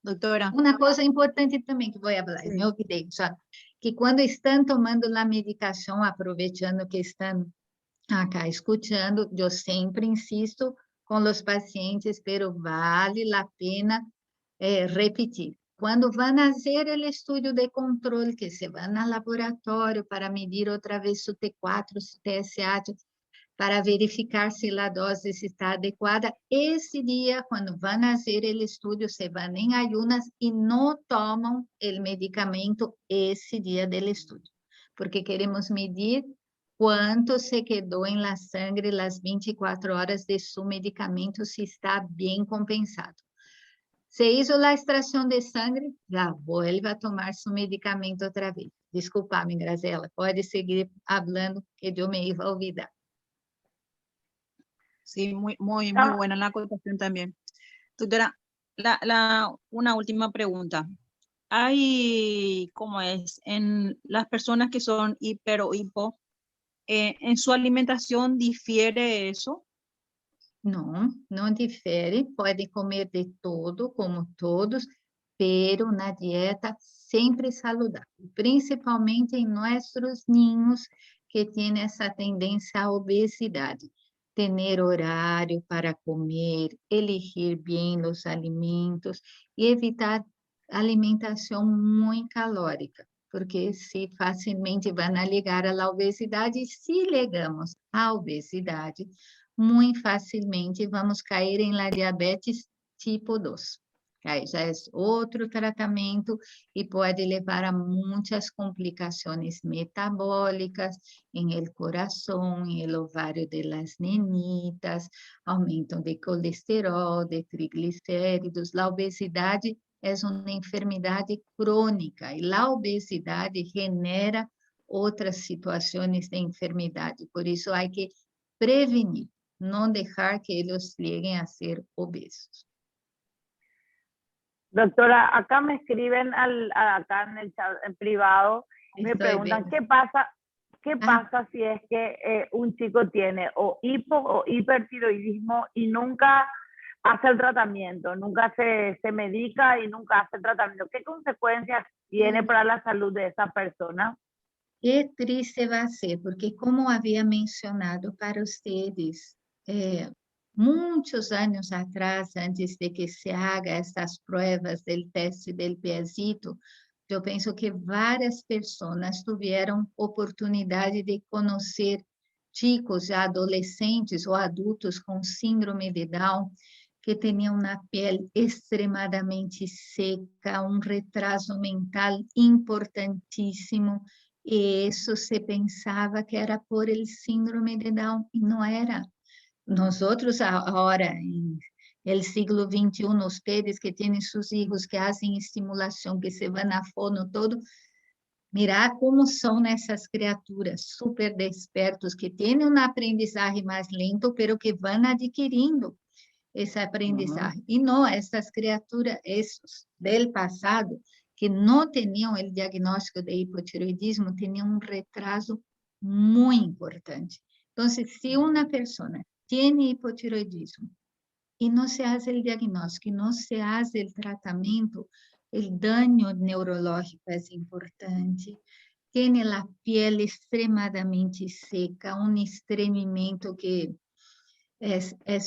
Doctora. Uma coisa importante também que vou falar, Sí. me olvidei, só, que quando estão tomando a medicação, aproveitando que estão acá escuchando, yo siempre insisto con los pacientes, pero vale la pena repetir. Cuando van a hacer el estudio de control, que se van al laboratorio para medir otra vez su T4, su TSH, para verificar si la dosis está adecuada, ese día, cuando van a hacer el estudio, se van en ayunas y no toman el medicamento ese día del estudio, porque queremos medir quanto se quedou em la sangre las 24 horas de su medicamento, se está bem compensado. Se hizo la extração de sangre, já vuelve a tomar su medicamento outra vez. Desculpa-me, Graciela, pode seguir falando que eu me iba a olvidar. Sí, muy buena la acotación también. Doctora, una última pregunta. Hay, ¿cómo es? En las personas que son hiper o hipo, ¿en su alimentación difiere eso? Não, não difere, pode comer de todo, como todos, pero una dieta siempre saludable, principalmente en nuestros niños que tienen esa tendencia a obesidad. Tener horário para comer, elegir bem os alimentos e evitar alimentação muito calórica, porque se facilmente vão ligar à obesidade, e se ligamos à obesidade, muito facilmente vamos cair em la diabetes tipo 2. Aí já é outro tratamento e pode levar a muitas complicações metabólicas em el coração, em el ovário de las nenitas, aumento de colesterol, de triglicéridos. A obesidade é uma enfermidade crônica e a obesidade genera outras situações de enfermidade. Por isso, há que prevenir, não deixar que eles cheguem a ser obesos. Doctora, acá me escriben acá en el chat en privado, me preguntan qué pasa si es que un chico tiene o hipo o hipertiroidismo y nunca hace el tratamiento, nunca se medica y nunca hace el tratamiento. ¿Qué consecuencias tiene para la salud de esa persona? Qué triste va a ser, porque como había mencionado para ustedes, muitos anos atrás, antes de que se haga essas pruebas del teste del piecito, eu penso que várias pessoas tiveram oportunidade de conhecer chicos, já adolescentes ou adultos com síndrome de Down, que tinham uma pele extremadamente seca, um retraso mental importantíssimo, e isso se pensava que era por el síndrome de Down, e não era. Nós outros, agora, no século XXI, ustedes que têm seus filhos, que fazem estimulação, que se vão a fono todo, mirar como são essas criaturas super despertos, que têm uma aprendizagem mais lento, pero que vão adquirindo essa aprendizagem. E não, essas criaturas, esses del passado, que não tinham o diagnóstico de hipotiroidismo, tinham um retraso muito importante. Então, se uma pessoa tem hipotiroidismo e não se faz o diagnóstico, não se faz o tratamento, o dano neurológico é importante, tem a pele extremadamente seca, um estreamento que é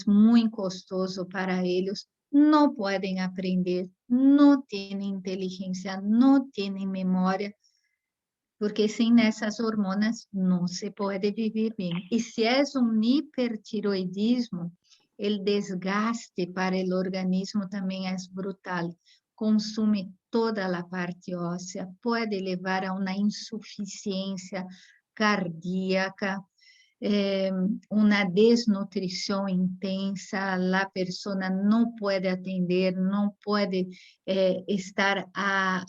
muito custoso para eles, não podem aprender, não têm inteligência, não têm memória, porque sem essas hormonas não se pode viver bem. E se é um hipertiroidismo, o desgaste para o organismo também é brutal. Consome toda a parte óssea, pode levar a uma insuficiência cardíaca, uma desnutrição intensa, a pessoa não pode atender, não pode estar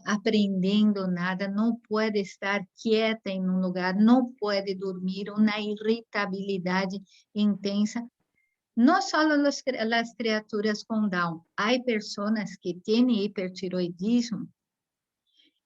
aprendendo nada, não pode estar quieta em um lugar, não pode dormir, uma irritabilidade intensa. Não só as criaturas com Down, há pessoas que têm hipertiroidismo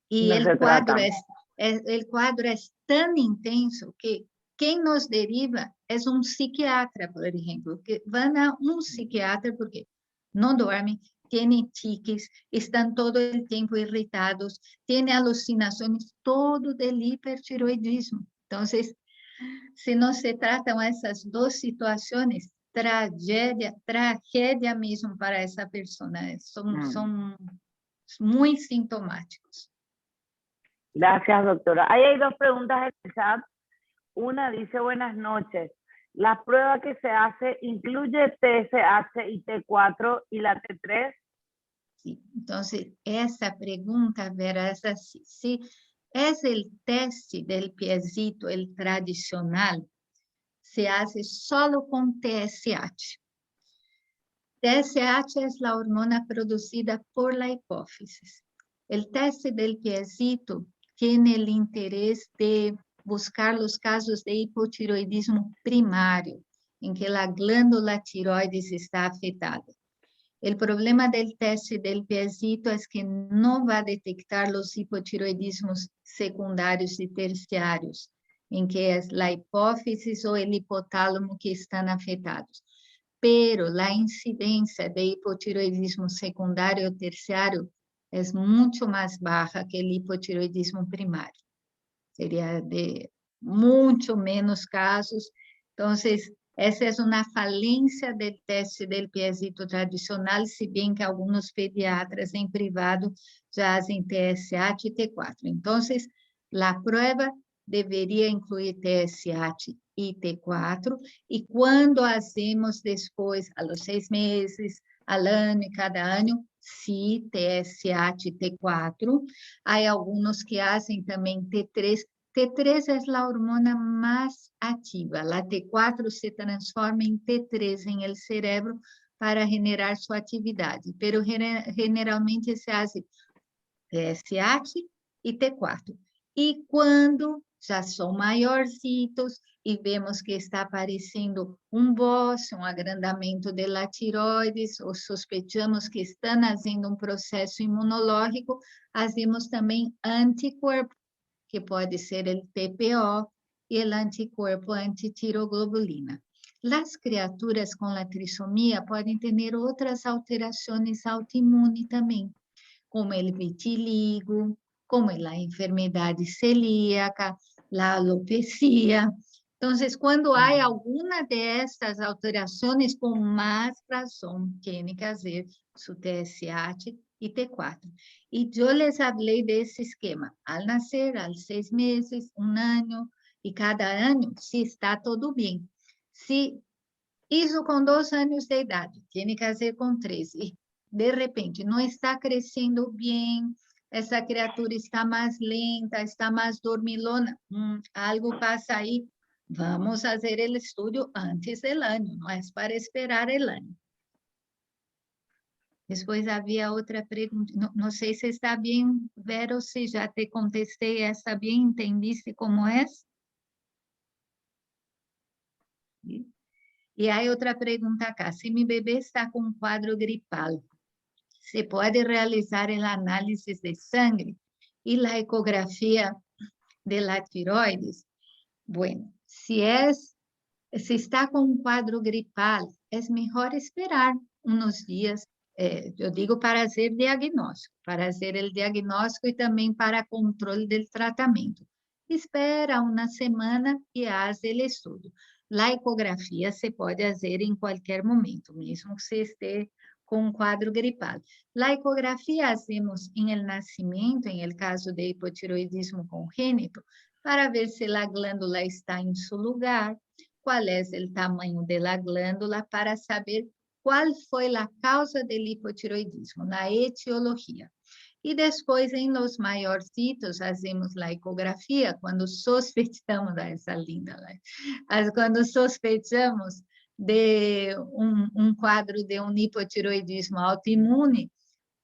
e o quadro é tão intenso que quem nos deriva é um psiquiatra, por exemplo, que vão a um psiquiatra porque não dormem, têm tiques, estão todo o tempo irritados, têm alucinações, todo do hipertiroidismo. Então, se não se tratam essas duas situações, tragédia mesmo para essa pessoa, são muito sintomáticos. Gracias, doctora. Ahí hay dos preguntas en el chat. Una dice, buenas noches. ¿La prueba que se hace incluye TSH y T4 y la T3? Sí, entonces, esa pregunta, verás así. Si es el teste del piecito, el tradicional, se hace solo con TSH. TSH es la hormona producida por la hipófisis. El teste del piecito tiene el interés de buscar os casos de hipotiroidismo primário, em que a glândula tiroides está afetada. O problema do teste del piecito é que não vai detectar os hipotiroidismos secundários e terciários, em que é a hipófise ou o hipotálamo que estão afetados. Pero a incidência de hipotiroidismo secundário ou terciário es mucho más baja que el hipotiroidismo primario. Sería de mucho menos casos. Entonces, essa é uma falência do teste del piecito tradicional, se bem que alguns pediatras em privado já fazem TSH e T4. Então, a prova deveria incluir TSH e T4, e quando fazemos depois, a los 6 meses, al ano e cada ano, sim, TSH e T4. Há alguns que fazem também T3. T3 é a hormona mais ativa. A T4 se transforma em T3 em el cerebro para generar sua atividade, pero generalmente se faz TSH e T4. E quando já são maiorcitos e vemos que está aparecendo bócio, agrandamento da tiroides, ou sospechamos que estão fazendo processo imunológico, fazemos também anticorpo, que pode ser o TPO e o anticorpo antitiroglobulina. As criaturas com a trissomia podem ter outras alterações autoimunes também, como o vitiligo, como a enfermidade celíaca, a alopecia. Então, quando há alguma dessas alterações, com mais razão, tem que fazer seu TSH e T4. E eu les falei desse esquema, ao nascer, aos 6 meses, 1 ano, e cada ano, se está tudo bem. Se isso com 2 anos de idade, tem que fazer com 3, e de repente não está crescendo bem, essa criatura está mais lenta, está mais dormilona, algo passa aí, vamos fazer o estudo antes do ano, não é para esperar o ano. Depois havia outra pergunta, não sei se está bem, Vero, se já te contestei essa bem, entendiste como é? E há outra pergunta acá, se meu bebê está com quadro gripal, se pode realizar a análise de sangue e a ecografia de la tiroides? Bueno, se está com quadro gripal, é melhor esperar uns dias, eu digo para fazer diagnóstico, para fazer o diagnóstico e também para controle do tratamento. Espera uma semana e faz o estudo. A ecografia se pode fazer em qualquer momento, mesmo que você esteja com quadro gripal. A ecografia hacemos em el nascimento, em el caso de hipotiroidismo congênito, para ver se a glândula está em seu lugar, qual é o tamanho da glândula, para saber qual foi a causa do hipotiroidismo, na etiologia. E depois, em los maiorcitos, fazemos a ecografia, quando sospechamos, essa linda, quando sospechamos de quadro de hipotiroidismo autoimune,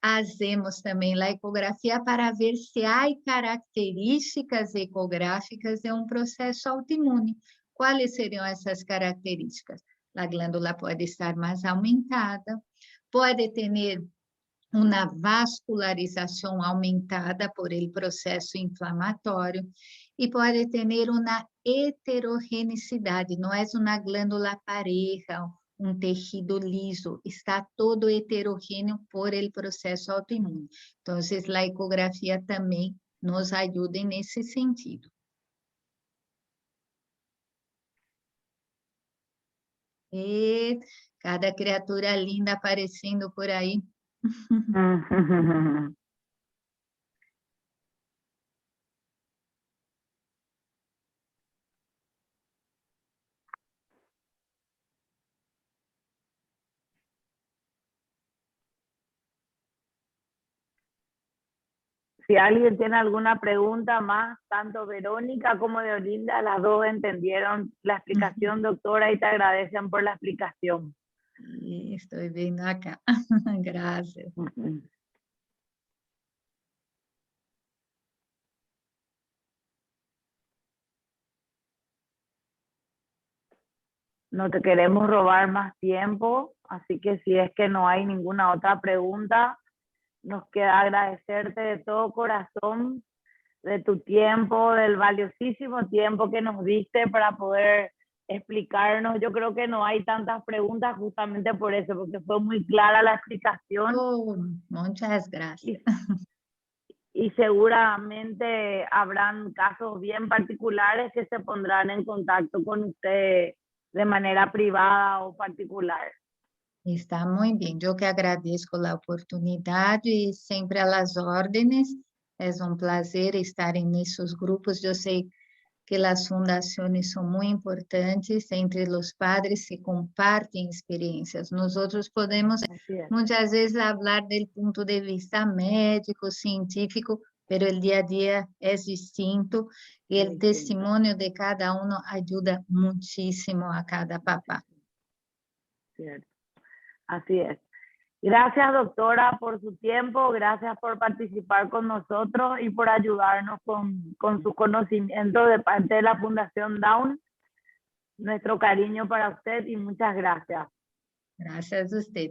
fazemos também a ecografia para ver se há características ecográficas de processo autoimune. Quais seriam essas características? A glândula pode estar mais aumentada, pode ter uma vascularização aumentada por el processo inflamatório e pode ter uma heterogenicidade, não é uma glândula pareja, tejido liso, está todo heterogêneo por el processo autoimune. Então, a ecografia também nos ajuda nesse sentido. E cada criatura linda aparecendo por aí. Si alguien tiene alguna pregunta más, tanto Verónica como de Olinda, las dos entendieron la explicación, doctora, y te agradecen por la explicación. Sí, estoy viendo acá. Gracias. No te queremos robar más tiempo, así que si es que no hay ninguna otra pregunta, nos queda agradecerte de todo corazón, de tu tiempo, del valiosísimo tiempo que nos diste para poder explicarnos. Yo creo que no hay tantas preguntas justamente por eso, porque fue muy clara la explicación. Oh, muchas gracias. Y seguramente habrán casos bien particulares que se pondrán en contacto con usted de manera privada o particular. Está muy bien. Yo que agradezco la oportunidad y siempre a las órdenes. Es un placer estar en esos grupos. Yo sé que las fundaciones son muy importantes. Entre los padres se comparten experiencias. Nosotros podemos muchas veces hablar del punto de vista médico, científico, pero el día a día es distinto y el testimonio de cada uno ayuda muchísimo a cada papá. Cierto. Así es. Gracias, doctora, por su tiempo. Gracias por participar con nosotros y por ayudarnos con su conocimiento de parte de la Fundación Down. Nuestro cariño para usted y muchas gracias. Gracias a usted.